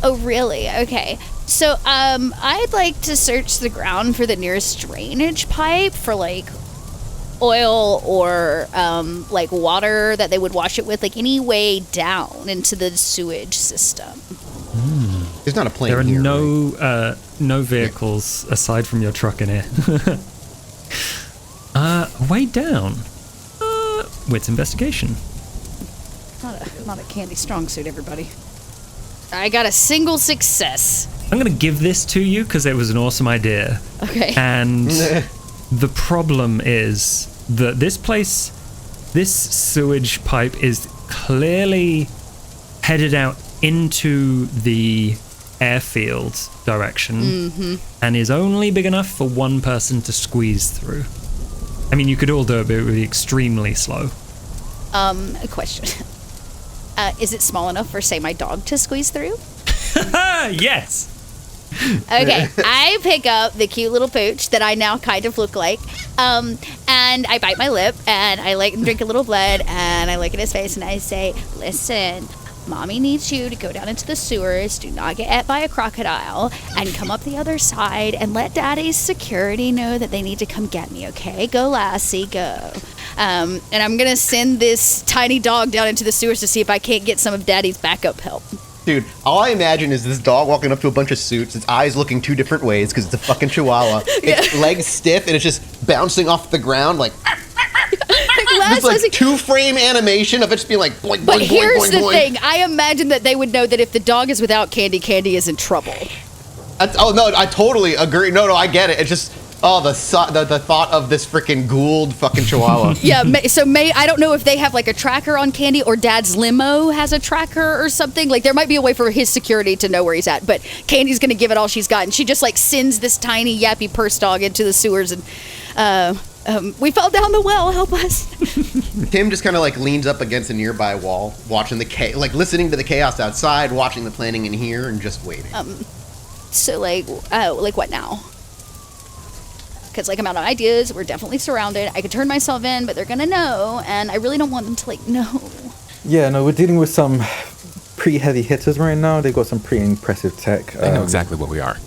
B: Oh, really? Okay. So I'd like to search the ground for the nearest drainage pipe for like oil or like water that they would wash it with, like any way down into the sewage system.
D: There's not a plane
A: here. There are
D: right?
A: no vehicles aside from your truck in here. Way down. Wits investigation.
B: Not a candy strong suit, everybody. I got a single success.
A: I'm going to give this to you because it was an awesome idea.
B: Okay.
A: And the problem is that this sewage pipe is clearly headed out into the airfield direction and is only big enough for one person to squeeze through. I mean, you could all do it, but it would be extremely slow.
B: A question. Is it small enough for, say, my dog to squeeze through?
A: Yes.
B: Okay, I pick up the cute little pooch that I now kind of look like, and I bite my lip, and I drink a little blood, and I look at his face, and I say, listen, Mommy needs you to go down into the sewers, do not get ate by a crocodile, and come up the other side, and let Daddy's security know that they need to come get me, okay? Go, Lassie, go. And I'm going to send this tiny dog down into the sewers to see if I can't get some of Daddy's backup help.
D: Dude, all I imagine is this dog walking up to a bunch of suits, its eyes looking two different ways because it's a fucking chihuahua. Its legs stiff, and it's just bouncing off the ground like... It's like two-frame animation of it just being like boing, boing,
B: but
D: boing,
B: here's
D: boing,
B: the
D: boing.
B: thing. I imagine that they would know that if the dog is without candy, Candy is in trouble.
D: Oh, no, I totally agree. No, I get it. It's just... Oh, the thought of this freaking Gould fucking chihuahua.
B: Yeah, I don't know if they have like a tracker on Candy or Dad's limo has a tracker or something. Like there might be a way for his security to know where he's at, but Candy's gonna give it all she's got, and she just like sends this tiny yappy purse dog into the sewers, and we fell down the well. Help us.
D: Tim just kind of like leans up against a nearby wall, watching listening to the chaos outside, watching the planning in here, and just waiting.
B: So like what now? Because like I'm out of ideas, we're definitely surrounded. I could turn myself in, but they're gonna know, and I really don't want them to like know.
E: Yeah, no, we're dealing with some pretty heavy hitters right now. They've got some pretty impressive tech.
C: They know exactly what we are.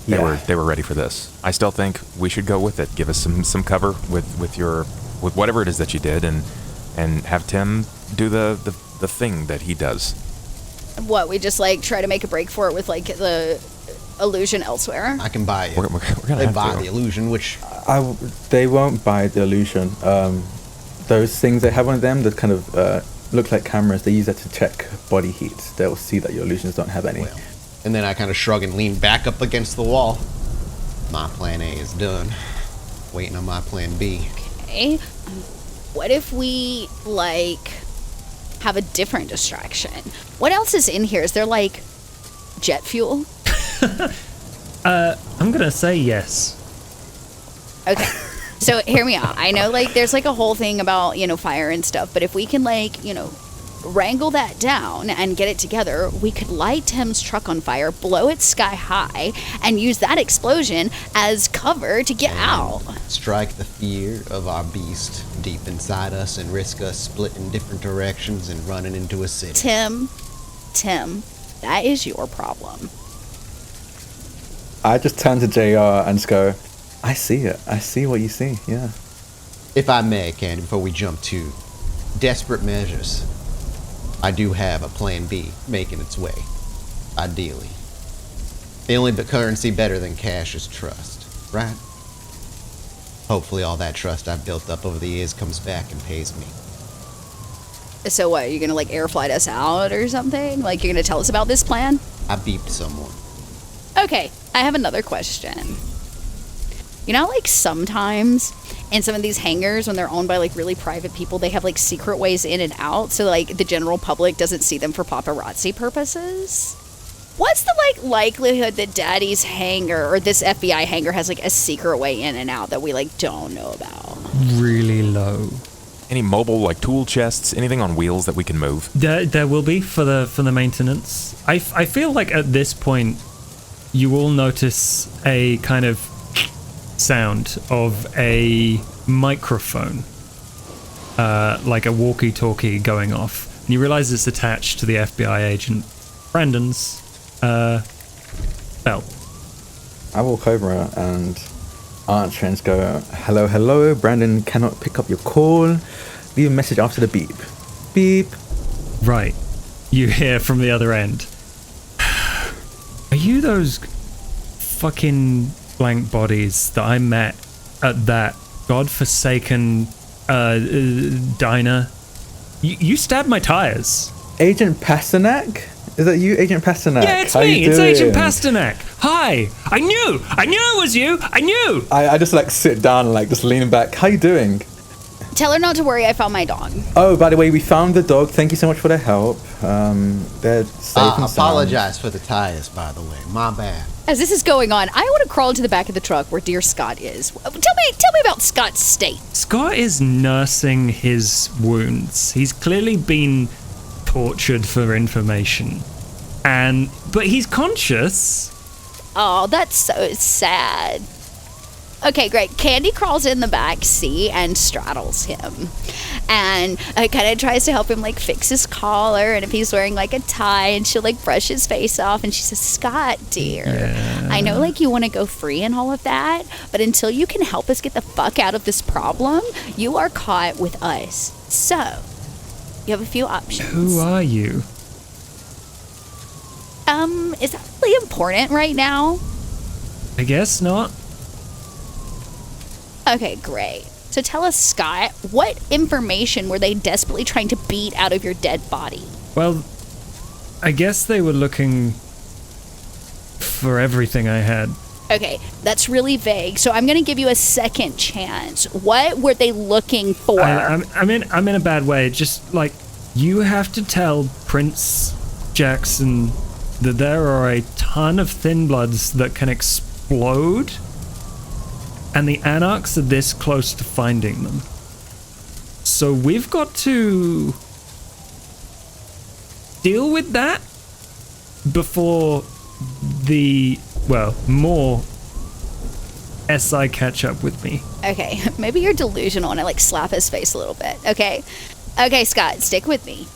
C: They were ready for this. I still think we should go with it. Give us some cover with whatever it is that you did, and have Tim do the thing that he does.
B: What, we just like try to make a break for it with like the illusion elsewhere?
D: I can buy it.
C: We're gonna
D: buy
C: have
D: the illusion, which
E: they won't buy the illusion. Those things they have on them that kind of look like cameras, they use that to check body heat. They'll see that your illusions don't have any.
D: Well, and then I kind of shrug and lean back up against the wall. My plan A is done. Waiting on my plan B.
B: Okay. What if we like have a different distraction? What else is in here? Is there like jet fuel?
A: I'm gonna say yes.
B: Okay. So hear me out. I know like there's like a whole thing about, fire and stuff, but if we can like, wrangle that down and get it together, we could light Tim's truck on fire, blow it sky high, and use that explosion as cover to get out.
D: Strike the fear of our beast deep inside us and risk us splitting different directions and running into a city.
B: Tim, that is your problem.
E: I just turn to JR and just go, I see it. I see what you see, yeah.
D: If I may, Candy, before we jump to desperate measures, I do have a plan B making its way, ideally. The only currency better than cash is trust, right? Hopefully all that trust I've built up over the years comes back and pays me.
B: So what, you're gonna like air flight us out or something? Like you're gonna tell us about this plan?
D: I beeped someone.
B: Okay, I have another question. You know, like sometimes in some of these hangars, when they're owned by like really private people, they have like secret ways in and out, so like the general public doesn't see them for paparazzi purposes. What's the like likelihood that Daddy's hangar or this FBI hangar has like a secret way in and out that we like don't know about?
A: Really low.
C: Any mobile like tool chests, anything on wheels that we can move?
A: There will be for the maintenance. I feel like at this point you will notice a kind of sound of a microphone, like a walkie-talkie going off, and you realize it's attached to the FBI agent Brandon's belt.
E: I walk over and answer and go, hello, Brandon cannot pick up your call. Leave a message after the beep. Beep.
A: Right. You hear from the other end. Are you those fucking blank bodies that I met at that godforsaken diner? You stabbed my tires.
E: Agent Pasternak? Is that you, Agent Pasternak?
A: Yeah, it's
E: How
A: me.
E: you
A: It's
E: doing?
A: Agent Pasternak. Hi. I knew it was you. I knew.
E: I just like sit down and like just lean back. How you doing?
B: Tell her not to worry, I found my dog.
E: Oh, by the way, we found the dog. Thank you so much for the help. They're safe and sound.
D: Apologize for the tires, by the way. My bad.
B: As this is going on, I want to crawl into the back of the truck where dear Scott is. Tell me about Scott's state.
A: Scott is nursing his wounds. He's clearly been tortured for information. But he's conscious.
B: Oh, that's so sad. Okay, great. Candy crawls in the back seat and straddles him. And kind of tries to help him, like, fix his collar. And if he's wearing, like, a tie, and she'll, like, brush his face off. And she says, Scott, dear, I know, like, you want to go free and all of that. But until you can help us get the fuck out of this problem, you are caught with us. So, you have a few options.
A: Who are you?
B: Is that really important right now?
A: I guess not.
B: Okay, great. So tell us, Scott, what information were they desperately trying to beat out of your dead body?
A: Well, I guess they were looking for everything I had.
B: Okay, that's really vague, so I'm going to give you a second chance. What were they looking for?
A: I'm in a bad way. Just, like, you have to tell Prince Jackson that there are a ton of Thin Bloods that can explode, and the Anarchs are this close to finding them. So we've got to deal with that before more SI catch up with me.
B: Okay, maybe you're delusional, and I, like, slap his face a little bit. Okay, Scott, stick with me.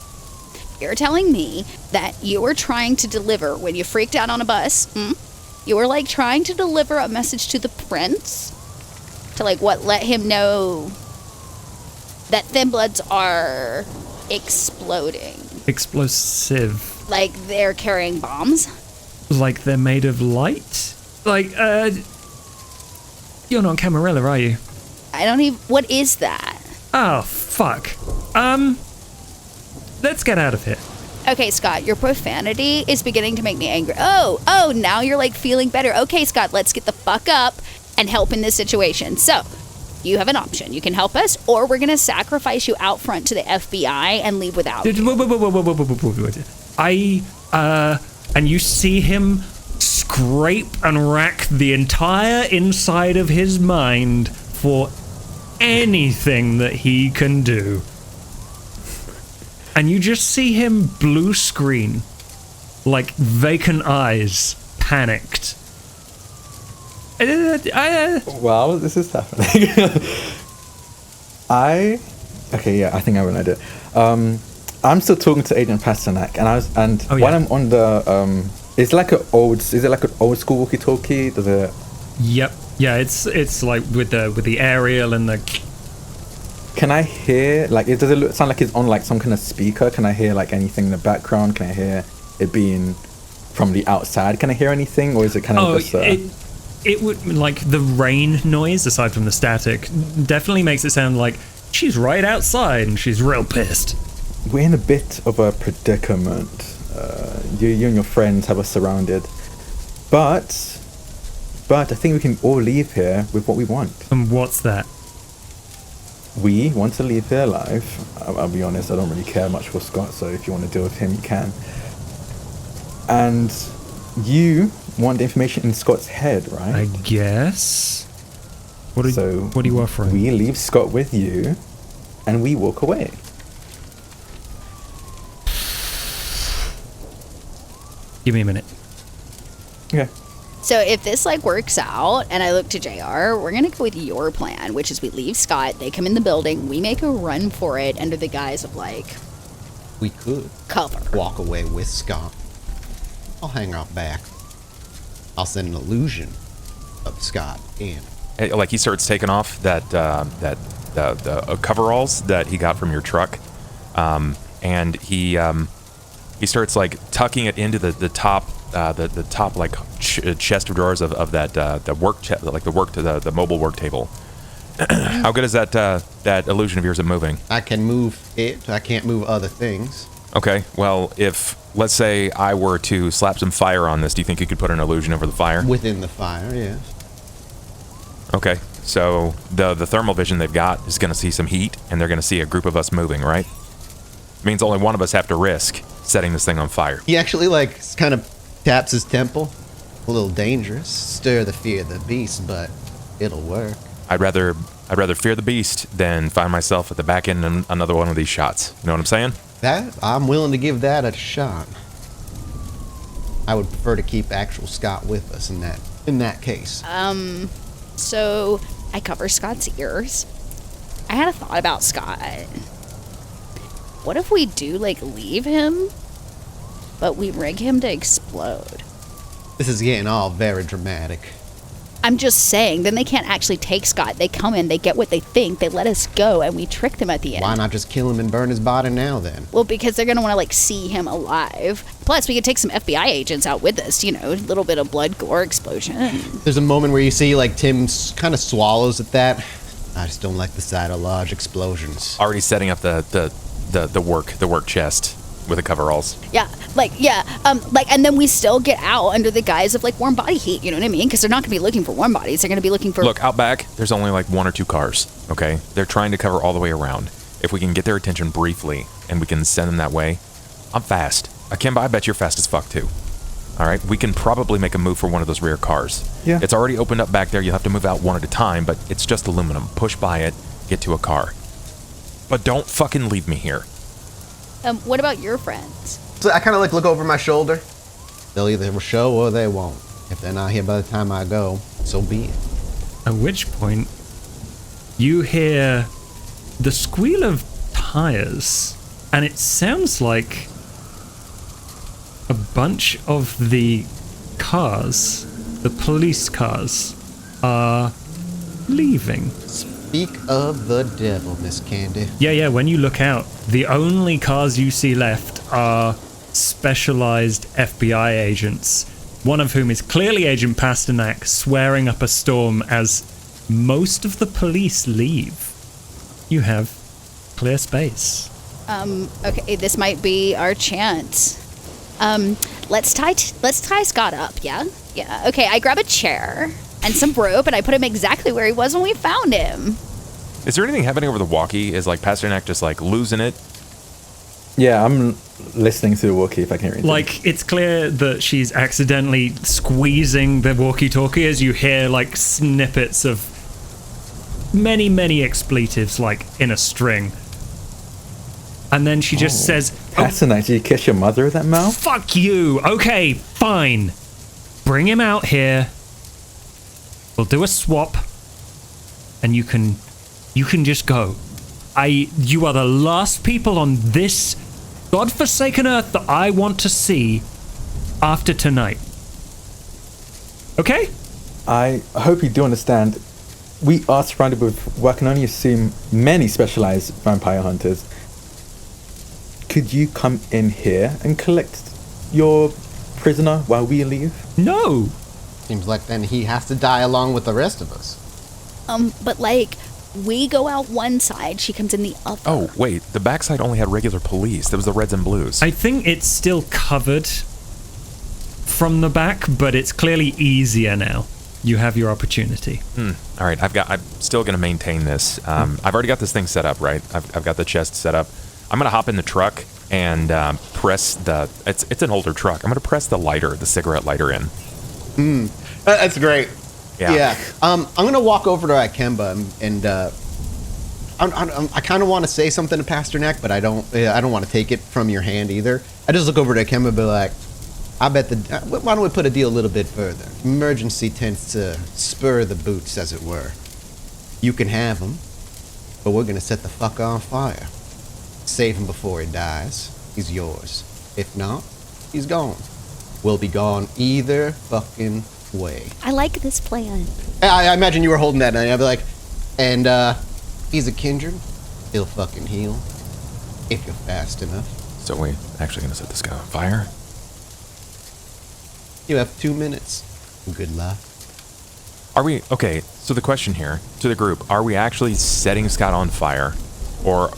B: You're telling me that you were trying to deliver, when you freaked out on a bus, you were, like, trying to deliver a message to the prince? To, like, let him know that Thin Bloods are exploding.
A: Explosive.
B: Like they're carrying bombs?
A: Like they're made of light? Like, you're not Camarilla, are you?
B: I don't even... What is that?
A: Oh, fuck. Let's get out of here.
B: Okay, Scott, your profanity is beginning to make me angry. Oh, now you're, like, feeling better. Okay, Scott, let's get the fuck up and help in this situation. So, you have an option. You can help us, or we're going to sacrifice you out front to the FBI and leave without you.
A: And you see him scrape and rack the entire inside of his mind for anything that he can do. And you just see him blue screen, like vacant eyes, panicked.
E: While this is happening, I think I have an idea. I'm still talking to Agent Pasternak, and while I'm on the is it like an old school walkie-talkie? Does it?
A: Yep. Yeah, it's like with the aerial and the.
E: Can I hear, like, does it sound like it's on, like, some kind of speaker? Can I hear, like, anything in the background? Can I hear it being from the outside? Can I hear anything? Or is it kind of just...
A: It would, like, the rain noise, aside from the static, definitely makes it sound like she's right outside and she's real pissed.
E: We're in a bit of a predicament. You and your friends have us surrounded. But but I think we can all leave here with what we want.
A: And what's that?
E: We want to leave here alive. I'll be honest, I don't really care much for Scott, so if you want to deal with him, you can. And you want the information in Scott's head, right?
A: I guess. What are you offering?
E: We leave Scott with you, and we walk away.
A: Give me a minute.
E: Okay.
B: So if this like works out and I look to JR, we're going to go with your plan, which is we leave Scott, they come in the building, we make a run for it under the guise of like...
D: We could
B: cover.
D: walk away with Scott. I'll hang out back. I'll send an illusion of Scott in.
C: Like he starts taking off the coveralls that he got from your truck, and he starts like tucking it into the top like chest of drawers of that the mobile work table. How good is that illusion of yours at moving?
D: I can move it. I can't move other things.
C: Okay, well, if let's say I were to slap some fire on this, do you think you could put an illusion over the fire?
D: Within the fire, yes.
C: Okay, so the thermal vision they've got is going to see some heat, and they're going to see a group of us moving, right? Means only one of us have to risk setting this thing on fire.
D: He actually like kind of taps his temple. A little dangerous. Stir the fear of the beast, but it'll work.
C: I'd rather fear the beast than find myself at the back end of another one of these shots. You know what I'm saying?
D: That I'm willing to give that a shot. I would prefer to keep actual Scott with us in that case.
B: So I cover Scott's ears. I had a thought about Scott. What if we do like leave him, but we rig him to explode?
D: This is getting all very dramatic.
B: I'm just saying, then they can't actually take Scott. They come in, they get what they think, they let us go, and we trick them at the end.
D: Why not just kill him and burn his body now then?
B: Well, because they're going to want to, like, see him alive. Plus, we could take some FBI agents out with us, you know, a little bit of blood, gore, explosion.
D: There's a moment where you see, like, Tim kind of swallows at that. I just don't like the sight of large explosions.
C: Already setting up the work chest with the coveralls.
B: And then we still get out under the guise of like warm body heat, you know what I mean? Because they're not going to be looking for warm bodies. They're going to be looking for...
C: Look, out back, there's only like one or two cars, okay? They're trying to cover all the way around. If we can get their attention briefly and we can send them that way, I'm fast. Ikemba, I bet you're fast as fuck too. All right, we can probably make a move for one of those rear cars.
E: Yeah.
C: It's already opened up back there. You'll have to move out one at a time, but it's just aluminum. Push by it, get to a car. But don't fucking leave me here.
B: What about your friends?
D: So I kind of like look over my shoulder. They'll either show or they won't. If they're not here by the time I go, so be it.
A: At which point, you hear the squeal of tires, and it sounds like a bunch of the cars, the police cars, are leaving.
D: Speak of the devil, Miss Candy.
A: Yeah, when you look out, the only cars you see left are specialized FBI agents, one of whom is clearly Agent Pasternak, swearing up a storm as most of the police leave. You have clear space.
B: Okay, this might be our chance. Let's tie Scott up, yeah? Yeah, okay, I grab a chair and some rope and I put him exactly where he was when we found him.
C: Is there anything happening over the walkie? Is like Pasternak just like losing it?
E: Yeah, I'm listening to the walkie if I can hear anything.
A: Like, it's clear that she's accidentally squeezing the walkie-talkie as you hear, like, snippets of many, many expletives, like, in a string. And then she just says...
E: Pasternak, did you kiss your mother with that mouth?
A: Fuck you! Okay, fine. Bring him out here. We'll do a swap. And you can just go. You are the last people on this godforsaken earth that I want to see after tonight. Okay?
E: I hope you do understand. We are surrounded with what can only assume many specialized vampire hunters. Could you come in here and collect your prisoner while we leave?
A: No.
D: Seems like then he has to die along with the rest of us.
B: But like, we go out one side, she comes in the other.
C: Oh, wait, the backside only had regular police. That was the reds and blues.
A: I think it's still covered from the back, but it's clearly easier now. You have your opportunity.
C: All right, I'm still going to maintain this. I've already got this thing set up, right? I've got the chest set up. I'm going to hop in the truck and press the... It's an older truck. I'm going to press the lighter, the cigarette lighter in.
D: That's great.
C: Yeah.
D: I'm going to walk over to Ikemba and I kind of want to say something to Pasternak, but I don't want to take it from your hand either. I just look over to Ikemba and be like, why don't we put a deal a little bit further? Emergency tends to spur the boots, as it were. You can have him, but we're going to set the fucker on fire. Save him before he dies. He's yours. If not, he's gone. We'll be gone either fucking way.
F: I like this plan.
D: I imagine you were holding that, and I'd be like, and he's a kindred. He'll fucking heal. If you're fast enough.
C: So we actually going to set this guy on fire?
D: You have 2 minutes. Good luck.
C: Are we... Okay, so the question here to the group, are we actually setting Scott on fire? Or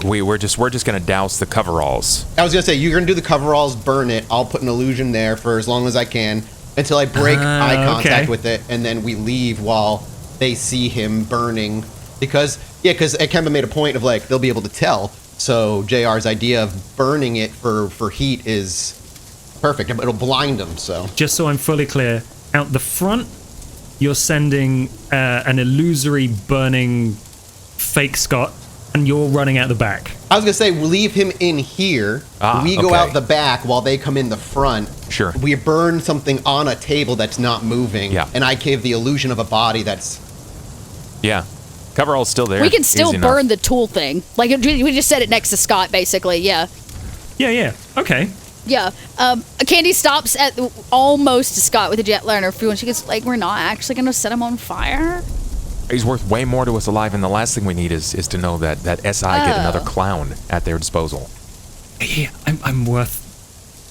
C: we're just going to douse the coveralls?
D: I was going to say, you're going to do the coveralls, burn it. I'll put an illusion there for as long as I can until I break eye contact with it, and then we leave while they see him burning. Because Ikemba made a point of, like, they'll be able to tell. So JR's idea of burning it for heat is perfect. It'll blind them, so.
A: Just so I'm fully clear, out the front, you're sending an illusory burning fake Scott, and you're running out the back.
D: I was going to say, we'll leave him in here. We go out the back while they come in the front.
C: Sure.
D: We burn something on a table that's not moving.
C: Yeah.
D: And I give the illusion of a body that's...
C: Yeah. Coverall's still there.
B: We can still
C: Easy
B: burn
C: enough.
B: the tool thing. Like, we just set it next to Scott, basically. Yeah.
A: Yeah. Okay.
B: Yeah. Candy stops at almost to Scott with a jet lantern fuel, and she gets like, we're not actually going to set him on fire?
C: He's worth way more to us alive, and the last thing we need is to know that SI get another clown at their disposal.
A: Yeah, I'm worth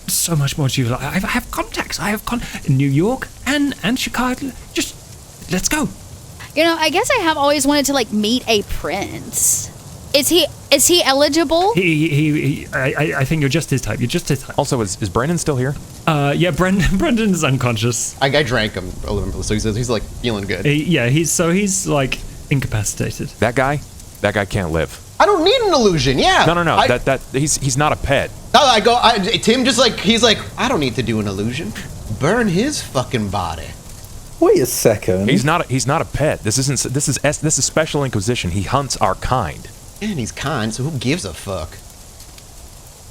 A: so much more to you. I have contacts. In New York and Chicago. Just, let's go.
B: You know, I guess I have always wanted to, like, meet a prince. Is he eligible?
A: I think you're just his type.
C: Also, is Brendan still here?
A: Yeah, Brendan's unconscious.
D: I drank him a little bit, so he's like feeling good.
A: He's like incapacitated.
C: That guy can't live.
D: I don't need an illusion. Yeah.
C: No. He's not a pet.
D: Tim just like, he's like, I don't need to do an illusion. Burn his fucking body.
E: Wait a second.
C: He's not a pet. This is Special Inquisition. He hunts our kind.
D: And he's kind, so who gives a fuck?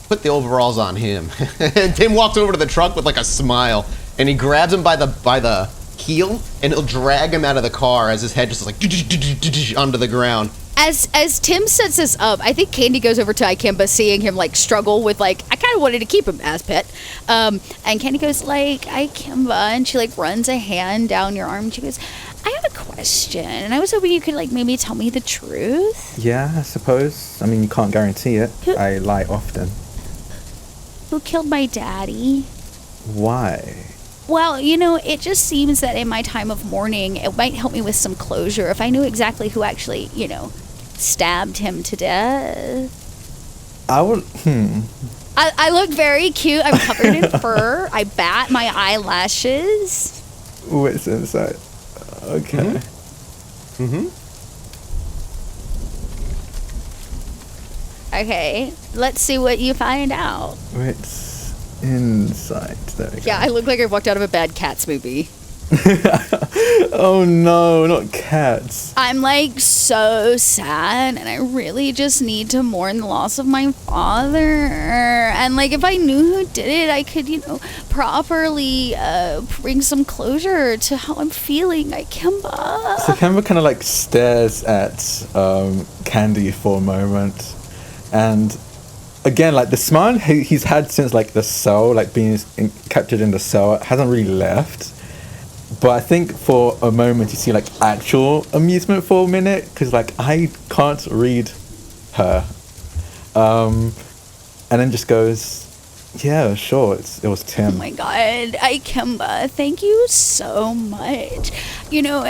D: Put the overalls on him. And Tim walks over to the truck with like a smile, and he grabs him by the heel, and he'll drag him out of the car as his head just like onto the ground.
B: As Tim sets this up, I think Candy goes over to Ikemba, seeing him like struggle with like, I kind of wanted to keep him as pet. And Candy goes like, Ikemba, and she like runs a hand down your arm. And she goes, I have a question, and I was hoping you could like maybe tell me the truth.
E: Yeah, I suppose. I mean, you can't guarantee it. I lie often.
F: Who killed my daddy?
E: Why?
F: Well, you know, it just seems that in my time of mourning, it might help me with some closure if I knew exactly who actually, you know, stabbed him to death.
E: I would.
F: I look very cute. I'm covered in fur. I bat my eyelashes.
E: What's inside? Okay.
F: Okay, let's see what you find out.
E: What's inside? There we go.
B: Yeah, I look like I walked out of a bad Cats movie.
E: Oh no, not cats.
F: I'm like so sad, and I really just need to mourn the loss of my father. And like, if I knew who did it, I could, you know, properly bring some closure to how I'm feeling. Ikemba.
E: So Ikemba kind of like stares at Candy for a moment, and again, like the smile he's had since like the cell, like being captured in the cell, hasn't really left. But I think for a moment you see like actual amusement for a minute, because like I can't read her, and then just goes, yeah, sure, it was Tim.
F: Oh my god, Ikemba, thank you so much. You know,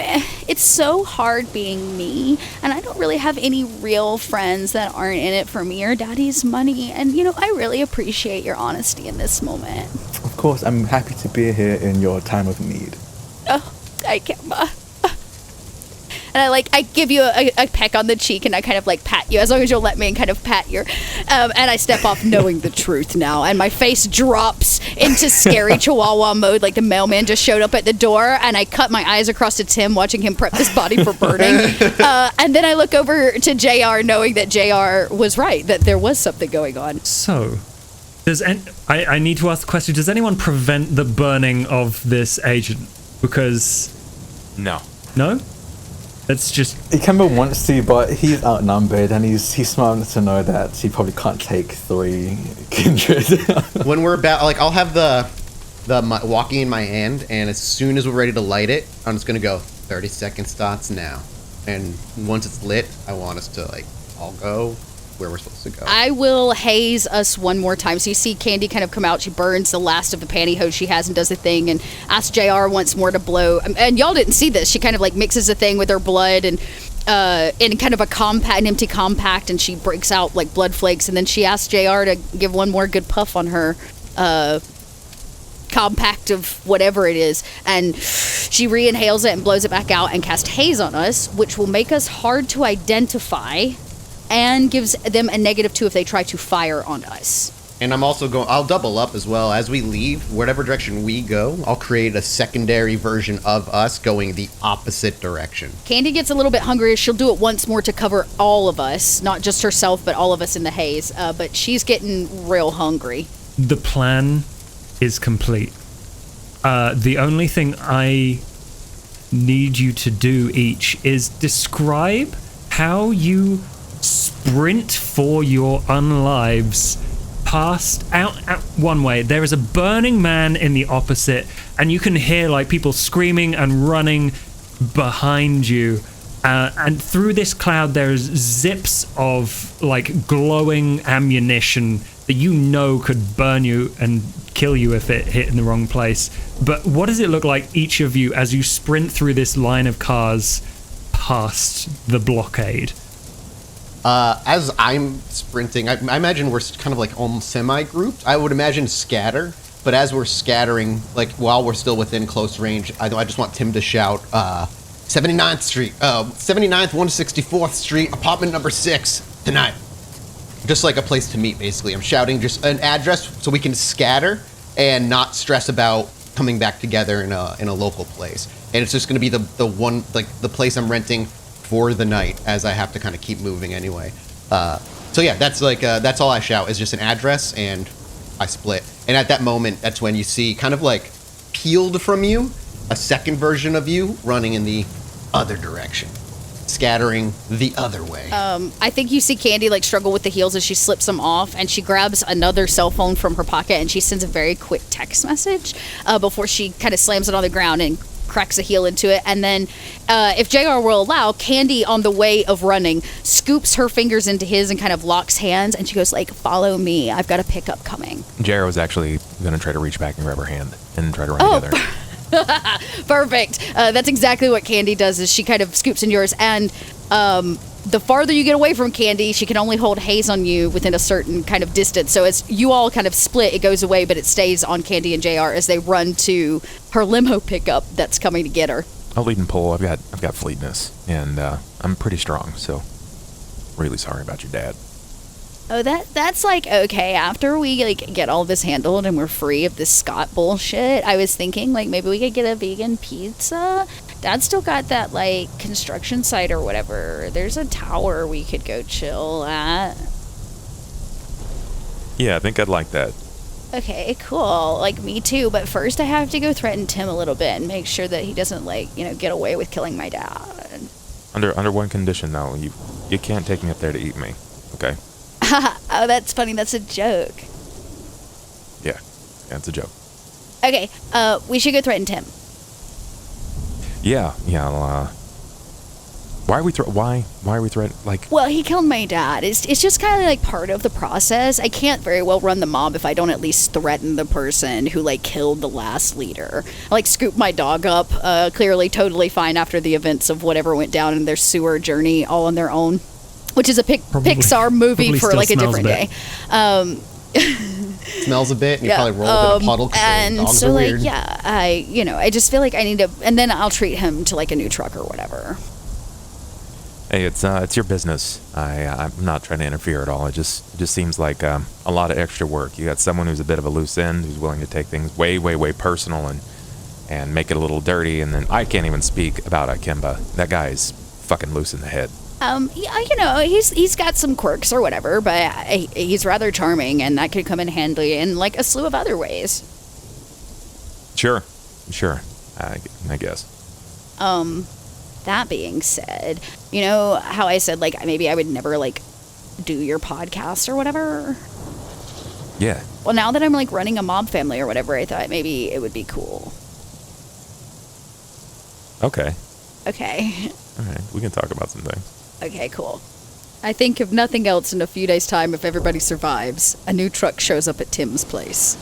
F: it's so hard being me, and I don't really have any real friends that aren't in it for me or daddy's money, and you know, I really appreciate your honesty in this moment.
E: Of course, I'm happy to be here in your time of need.
F: Oh,
B: Ikemba. And I give you a peck on the cheek, and I kind of like pat you, as long as you'll let me, and kind of pat your, and I step off knowing the truth now, and my face drops into scary chihuahua mode, like the mailman just showed up at the door, and I cut my eyes across to Tim, watching him prep this body for burning, and then I look over to JR, knowing that JR was right, that there was something going on.
A: So, I need to ask the question, does anyone prevent the burning of this agent? Because...
C: No?
A: It's just...
E: Ikemba wants to, but he's outnumbered, and he's smart enough to know that he probably can't take 3 Kindred.
D: When we're about, like, I'll have the walkie in my hand, and as soon as we're ready to light it, I'm just gonna go 30 second starts now. And once it's lit, I want us to, like, all go where we're supposed to go.
B: I will haze us one more time. So you see Candy kind of come out. She burns the last of the pantyhose she has and does the thing, and asks JR once more to blow. And y'all didn't see this. She kind of like mixes the thing with her blood and in kind of an empty compact, and she breaks out like blood flakes. And then she asks JR to give one more good puff on her compact of whatever it is, and she re-inhales it and blows it back out and casts haze on us, which will make us hard to identify and gives them a -2 if they try to fire on us.
D: And I'm also I'll double up as well. As we leave, whatever direction we go, I'll create a secondary version of us going the opposite direction.
B: Candy gets a little bit hungry. She'll do it once more to cover all of us, not just herself, but all of us in the haze. But she's getting real hungry.
A: The plan is complete. The only thing I need you to do each is describe how you sprint for your unlives past out one way. There is a burning man in the opposite, and you can hear like people screaming and running behind you, and through this cloud there's zips of like glowing ammunition that you know could burn you and kill you if it hit in the wrong place. But what does it look like, each of you, as you sprint through this line of cars past the blockade?
D: As I'm sprinting, I imagine we're kind of like almost semi-grouped. I would imagine scatter, but as we're scattering, like while we're still within close range, I just want Tim to shout, 79th Street, 79th, 164th Street, apartment number 6, tonight. Just like a place to meet, basically. I'm shouting just an address so we can scatter and not stress about coming back together in a local place. And it's just going to be the one, like the place I'm renting for the night, as I have to kind of keep moving anyway. So yeah, that's like that's all I shout is just an address, and I split. And at that moment, that's when you see kind of like peeled from you a second version of you running in the other direction, scattering the other way.
B: I think you see Candy like struggle with the heels as she slips them off, and she grabs another cell phone from her pocket and she sends a very quick text message before she kind of slams it on the ground and cracks a heel into it. And then if JR will allow, Candy, on the way of running, scoops her fingers into his and kind of locks hands, and she goes like, follow me, I've got a pickup coming.
C: JR was actually going to try to reach back and grab her hand and try to run together.
B: Perfect. That's exactly what Candy does, is she kind of scoops in yours, and the farther you get away from Candy, she can only hold haze on you within a certain kind of distance. So as you all kind of split, it goes away, but it stays on Candy and JR as they run to her limo pickup that's coming to get her.
C: I'll lead and pull. I've got fleetness, and I'm pretty strong, so really sorry about your dad.
B: Oh, that's like, okay, after we like get all this handled and we're free of this Scott bullshit, I was thinking like maybe we could get a vegan pizza. Dad still got that like construction site or whatever. There's a tower we could go chill at.
C: Yeah, I think I'd like that.
B: Okay, cool. Like, me too. But first I have to go threaten Tim a little bit and make sure that he doesn't like, get away with killing my dad.
C: Under one condition though, you can't take me up there to eat me, okay?
B: Oh, that's funny. That's a joke.
C: Yeah, it's a joke.
B: Okay, we should go threaten Tim.
C: Yeah. Why are we threatening? Like,
B: well, he killed my dad. It's just kind of like part of the process. I can't very well run the mob if I don't at least threaten the person who like killed the last leader. I like scoop my dog up, clearly totally fine after the events of whatever went down in their sewer journey all on their own, which is a Pixar movie for like a different day.
D: smells a bit, and you probably rolled in a puddle.
B: And
D: dogs
B: so
D: are
B: like,
D: weird.
B: yeah, I just feel like I need to, and then I'll treat him to like a new truck or whatever.
C: Hey, it's your business. I'm not trying to interfere at all. It just seems like a lot of extra work. You got someone who's a bit of a loose end, who's willing to take things way, way, way personal and make it a little dirty. And then I can't even speak about Ikemba. That guy is fucking loose in the head.
B: Yeah, he's got some quirks or whatever, but he's rather charming, and that could come in handy in like a slew of other ways.
C: Sure, I guess.
B: That being said, you know how I said like maybe I would never like do your podcast or whatever?
C: Yeah.
B: Well, now that I'm like running a mob family or whatever, I thought maybe it would be cool.
C: Okay.
B: All
C: right, we can talk about some things.
B: Okay, cool. I think if nothing else, in a few days' time, if everybody survives, a new truck shows up at Tim's place.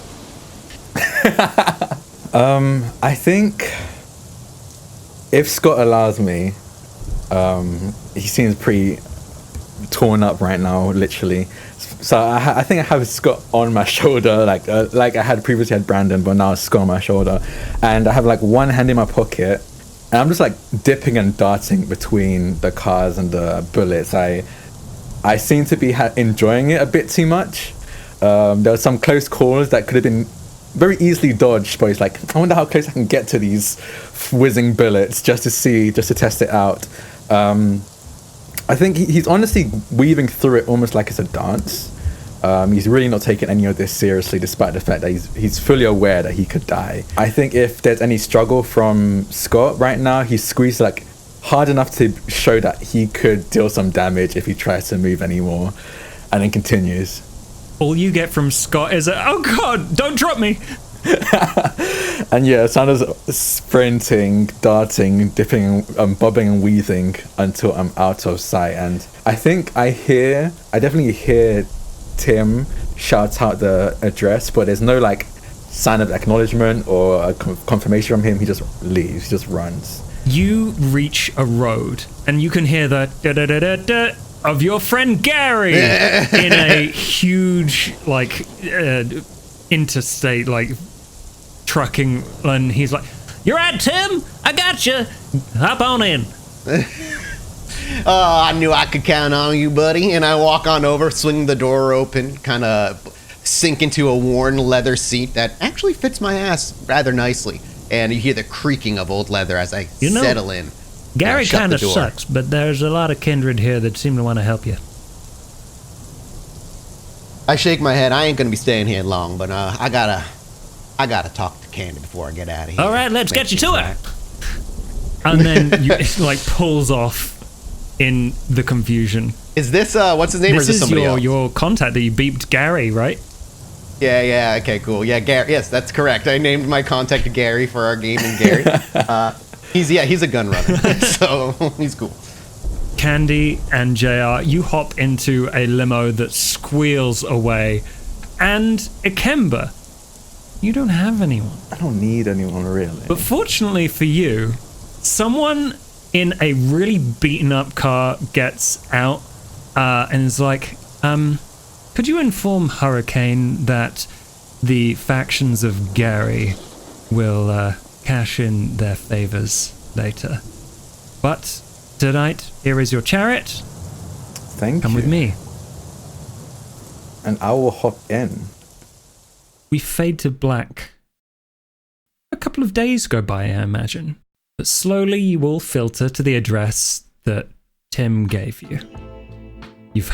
E: I think if Scott allows me, he seems pretty torn up right now, literally. So I think I have Scott on my shoulder, like I had previously had Brandon, but now it's Scott on my shoulder, and I have like one hand in my pocket, and I'm just like dipping and darting between the cars and the bullets. I seem to be enjoying it a bit too much. There were some close calls that could have been very easily dodged, but it's like, I wonder how close I can get to these whizzing bullets just to test it out. I think he's honestly weaving through it almost like it's a dance. He's really not taking any of this seriously, despite the fact that he's fully aware that he could die. I think if there's any struggle from Scott right now, he's squeezed like hard enough to show that he could deal some damage if he tries to move anymore, and then continues.
A: All you get from Scott is oh god, don't drop me.
E: And yeah, Sandra's sprinting, darting, dipping, bobbing and weaving until I'm out of sight. And I think I definitely hear Tim shout out the address, but there's no like sign of acknowledgement or a confirmation from him. He just leaves, he just runs.
A: You reach a road and you can hear the da-da-da-da-da of your friend Gary in a huge like interstate like trucking, and he's like, "You're right, Tim, I got you, hop on in."
D: Oh, I knew I could count on you, buddy. And I walk on over, swing the door open, kind of sink into a worn leather seat that actually fits my ass rather nicely. And you hear the creaking of old leather as I settle in.
A: Gary kind of sucks, but there's a lot of kindred here that seem to want to help you.
D: I shake my head. I ain't gonna be staying here long, but I gotta talk to Candy before I get out of here.
A: All right, let's get you to it. And then it like pulls off in the confusion.
D: Is this what's his name? Or is this somebody else?
A: Your contact that you beeped Gary, right?
D: Yeah. Okay, cool. Yeah, Gary. Yes, that's correct. I named my contact Gary for our game, and Gary. He's a gun runner, so he's cool.
A: Candy and JR, you hop into a limo that squeals away, and Ikemba, you don't have anyone.
E: I don't need anyone really.
A: But fortunately for you, someone in a really beaten up car gets out and is like, could you inform Hurricane that the factions of Gary will cash in their favors later? But tonight, here is your chariot.
E: Thank you.
A: Come with me.
E: And I will hop in.
A: We fade to black. A couple of days go by, I imagine. But slowly you will filter to the address that Tim gave you. You've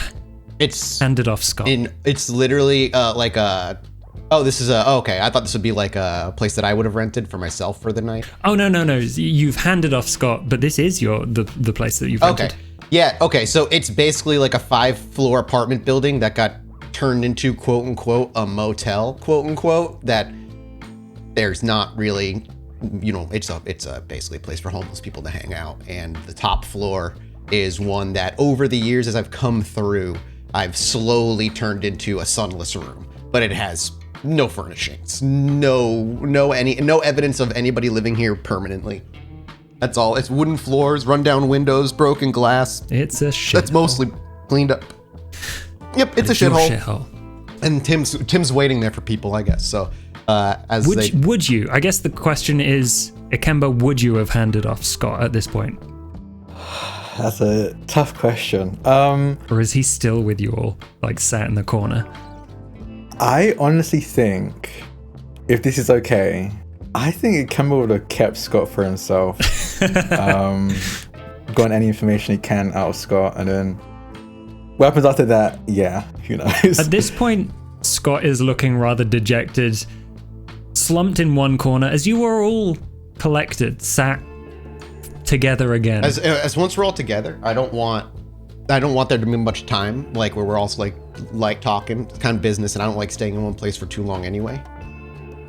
A: handed off Scott.
D: It's literally like a... Oh, this is okay. I thought this would be like a place that I would have rented for myself for the night.
A: Oh, no. You've handed off Scott, but this is the place that you've rented.
D: Okay. Yeah, okay. So it's basically like a 5-floor apartment building that got turned into, quote unquote, a motel, quote unquote, that there's not really, it's basically a place for homeless people to hang out. And the top floor is one that over the years as I've come through, I've slowly turned into a sunless room, but it has no furnishings, no evidence of anybody living here permanently. That's all. It's wooden floors, rundown windows, broken glass.
A: It's a shit.
D: That's mostly cleaned up. Yep, it's a shithole. And Tim's waiting there for people, I guess. So
A: would you? I guess the question is, Ikemba, would you have handed off Scott at this point?
E: That's a tough question.
A: Or is he still with you all, like sat in the corner?
E: I honestly think, if this is okay, I think Ikemba would have kept Scott for himself. Gotten any information he can out of Scott, and then what happens after that? Yeah, who knows?
A: At this point, Scott is looking rather dejected, slumped in one corner, as you are all collected, sat together again.
D: As once we're all together, I don't want there to be much time, like where we're also like talking, it's kind of business, and I don't like staying in one place for too long anyway.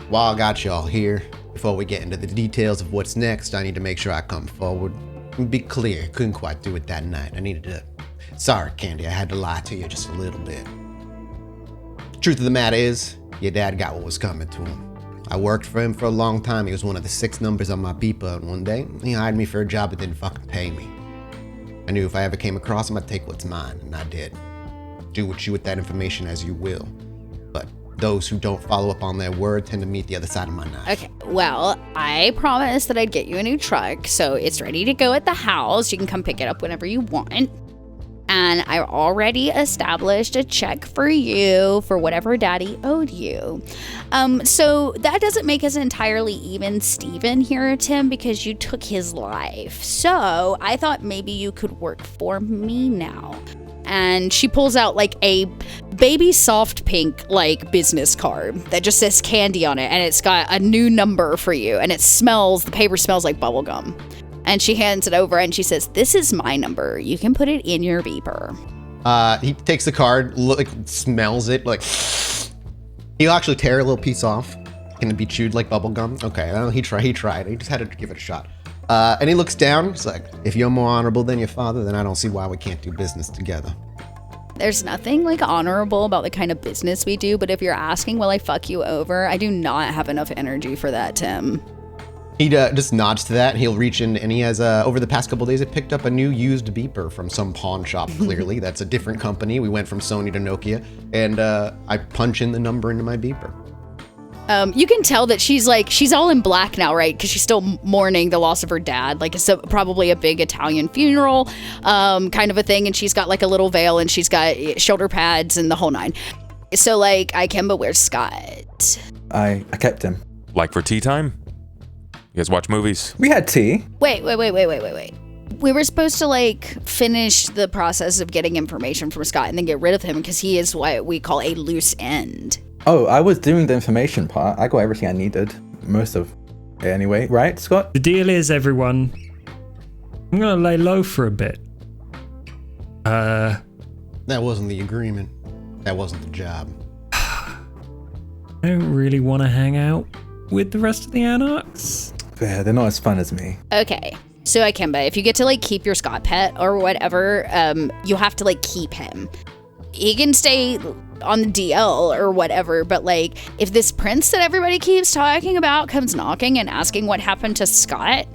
D: While I got y'all here, before we get into the details of what's next, I need to make sure I come forward and be clear. Couldn't quite do it that night. I needed to. Sorry, Candy, I had to lie to you just a little bit. Truth of the matter is, your dad got what was coming to him. I worked for him for a long time. He was one of the 6 numbers on my beeper, and one day, he hired me for a job that didn't fucking pay me. I knew if I ever came across him, I'd take what's mine, and I did. Do what you with that information as you will. But those who don't follow up on their word tend to meet the other side of my knife.
B: Okay, well, I promised that I'd get you a new truck, so it's ready to go at the house. You can come pick it up whenever you want. And I already established a check for you for whatever Daddy owed you. So that doesn't make us entirely even Steven here, Tim, because you took his life. So I thought maybe you could work for me now. And she pulls out like a baby soft pink like business card that just says Candy on it, and it's got a new number for you, and the paper smells like bubblegum. And she hands it over and she says, "This is my number. You can put it in your beeper."
D: He takes the card, smells it, like he'll actually tear a little piece off. Can it be chewed like bubblegum? Okay, well, he tried. He just had to give it a shot. And he looks down. He's like, "If you're more honorable than your father, then I don't see why we can't do business together."
B: There's nothing like honorable about the kind of business we do, but if you're asking, will I fuck you over? I do not have enough energy for that, Tim.
D: He just nods to that. He'll reach in, and he has, over the past couple days, he picked up a new used beeper from some pawn shop, clearly. That's a different company. We went from Sony to Nokia, and I punch in the number into my beeper.
B: You can tell that she's all in black now, right? Because she's still mourning the loss of her dad. Like, it's probably a big Italian funeral kind of a thing, and she's got like a little veil, and she's got shoulder pads and the whole nine. So, like, Ikemba, where's Scott?
E: I kept him.
C: Like for tea time? You guys watch movies?
E: We had tea.
B: Wait. We were supposed to, like, finish the process of getting information from Scott and then get rid of him because he is what we call a loose end.
E: Oh, I was doing the information part. I got everything I needed. Most of it anyway. Right, Scott?
A: The deal is, everyone, I'm going to lay low for a bit.
D: That wasn't the agreement. That wasn't the job.
A: I don't really want to hang out with the rest of the Anarchs.
E: Yeah, they're not as fun as me.
B: Okay. So, Ikemba, if you get to, like, keep your Scott pet or whatever, you have to, like, keep him. He can stay on the DL or whatever, but, like, if this prince that everybody keeps talking about comes knocking and asking what happened to Scott,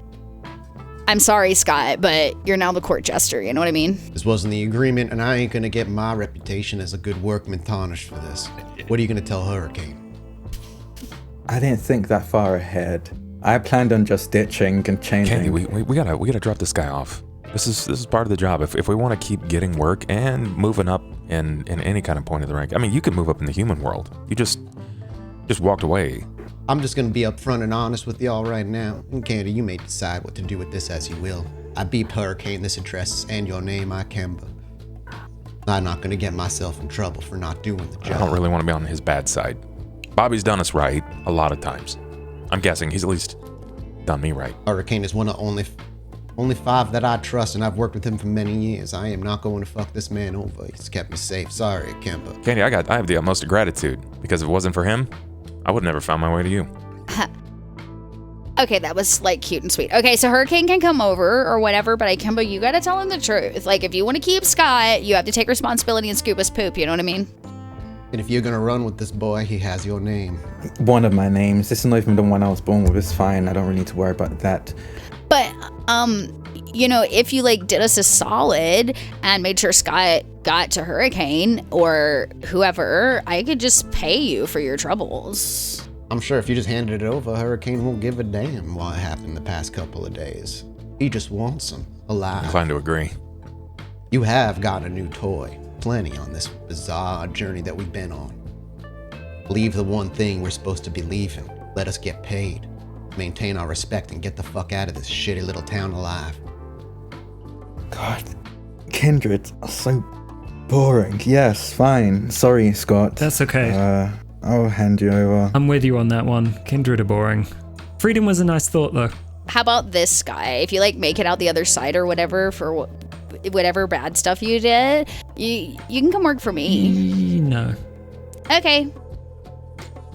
B: I'm sorry, Scott, but you're now the court jester, you know what I mean?
D: This wasn't the agreement, and I ain't gonna get my reputation as a good workman tarnished for this. What are you gonna tell Hurricane?
E: I didn't think that far ahead. I planned on just ditching and changing.
C: Candy, we gotta drop this guy off. This is part of the job. If we want to keep getting work and moving up in any kind of point of the rank, I mean, you can move up in the human world. You just walked away.
D: I'm just gonna be upfront and honest with y'all right now. Candy, you may decide what to do with this as you will. I beeped Hurricane this address and your name, Ikemba. I'm not gonna get myself in trouble for not doing the job.
C: I don't really want to be on his bad side. Bobby's done us right a lot of times. I'm guessing he's at least done me right.
D: Hurricane is one of only 5 that I trust, and I've worked with him for many years. I am not going to fuck this man over. He's kept me safe. Sorry, Ikemba.
C: Candy, I have the utmost gratitude, because if it wasn't for him, I would have never found my way to you.
B: Okay, that was, like, cute and sweet. Okay, so Hurricane can come over or whatever, but Ikemba, you gotta tell him the truth. Like, if you want to keep Scott, you have to take responsibility and scoop his poop, you know what I mean?
D: And if you're gonna run with this boy, he has your name.
E: One of my names. This is not even the one I was born with. It's fine. I don't really need to worry about that.
B: But, if you like did us a solid and made sure Scott got to Hurricane or whoever, I could just pay you for your troubles.
D: I'm sure if you just handed it over, Hurricane won't give a damn what happened the past couple of days. He just wants them alive.
C: Inclined to agree.
D: You have got a new toy. Plenty on this bizarre journey that we've been on. Leave the one thing we're supposed to be leaving. Let us get paid. Maintain our respect and get the fuck out of this shitty little town alive.
E: God, Kindred are so boring. Yes, fine. Sorry, Scott.
A: That's okay.
E: I'll hand you over.
A: I'm with you on that one. Kindred are boring. Freedom was a nice thought, though.
B: How about this guy? If you like make it out the other side or whatever for whatever bad stuff you did, you can come work for me.
A: No.
B: Okay.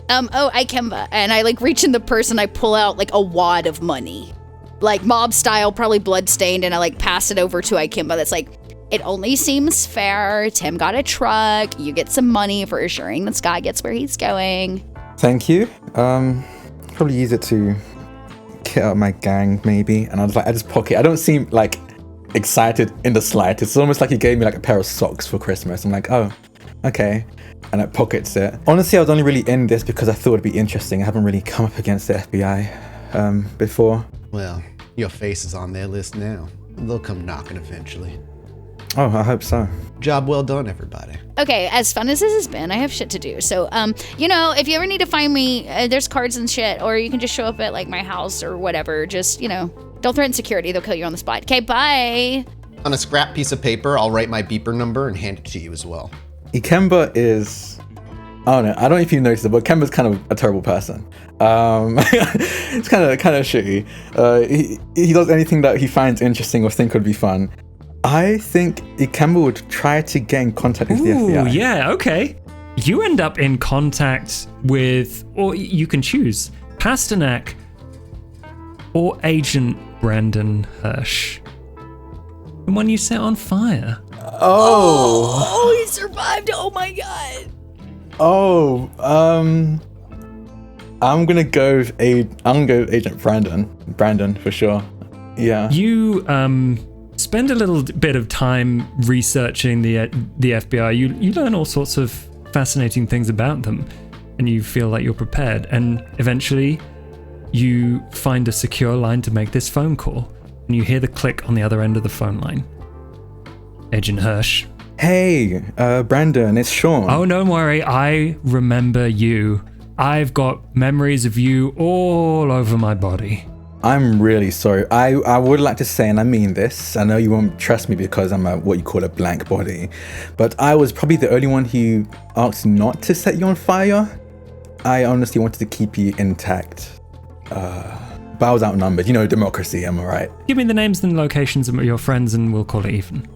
B: Ikemba. And I like reach in the purse and I pull out like a wad of money. Like mob style, probably bloodstained, and I like pass it over to Ikemba. That's like, it only seems fair. Tim got a truck. You get some money for assuring that Scott gets where he's going.
E: Thank you. Probably use it to kit up my gang, maybe. And I just pocket. I don't seem like excited in the slightest. It's almost like he gave me like a pair of socks for Christmas. I'm like, oh, okay. And it pockets it. Honestly, I was only really in this because I thought it'd be interesting. I haven't really come up against the FBI before.
D: Well, your face is on their list now. They'll come knocking eventually.
E: Oh, I hope so.
D: Job well done, everybody.
B: Okay, as fun as this has been, I have shit to do. So, if you ever need to find me, there's cards and shit, or you can just show up at like my house or whatever. Just, don't threaten security. They'll kill you on the spot. Okay, bye.
D: On a scrap piece of paper, I'll write my beeper number and hand it to you as well.
E: Ikemba is... I don't know if you noticed it, but Ikemba's kind of a terrible person. It's kind of shitty. He does anything that he finds interesting or think would be fun. I think Ikemba would try to get in contact with the FBI.
A: Yeah, okay. You end up in contact with, or you can choose, Pasternak or Agent Brandon Hirsch. The one you set on fire.
B: Oh, he survived. Oh my god.
E: I'm gonna go with Agent Brandon for sure. Yeah.
A: You spend a little bit of time researching the FBI. You learn all sorts of fascinating things about them, and you feel like you're prepared. And eventually, you find a secure line to make this phone call, and you hear the click on the other end of the phone line. Agent Hirsch.
E: Hey, Brandon, it's Sean.
A: Oh, don't worry. I remember you. I've got memories of you all over my body.
E: I'm really sorry. I would like to say, and I mean this, I know you won't trust me because I'm what you call a blank body, but I was probably the only one who asked not to set you on fire. I honestly wanted to keep you intact. But I was outnumbered. Democracy, am I right?
A: Give me the names and locations of your friends and we'll call it even.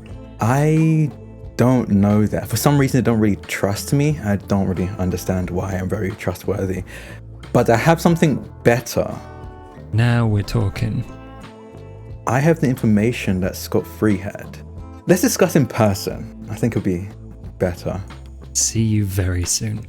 E: I don't know that. For some reason, they don't really trust me. I don't really understand why. I'm very trustworthy. But I have something better.
A: Now we're talking.
E: I have the information that Scott Free had. Let's discuss in person. I think it'll be better.
A: See you very soon.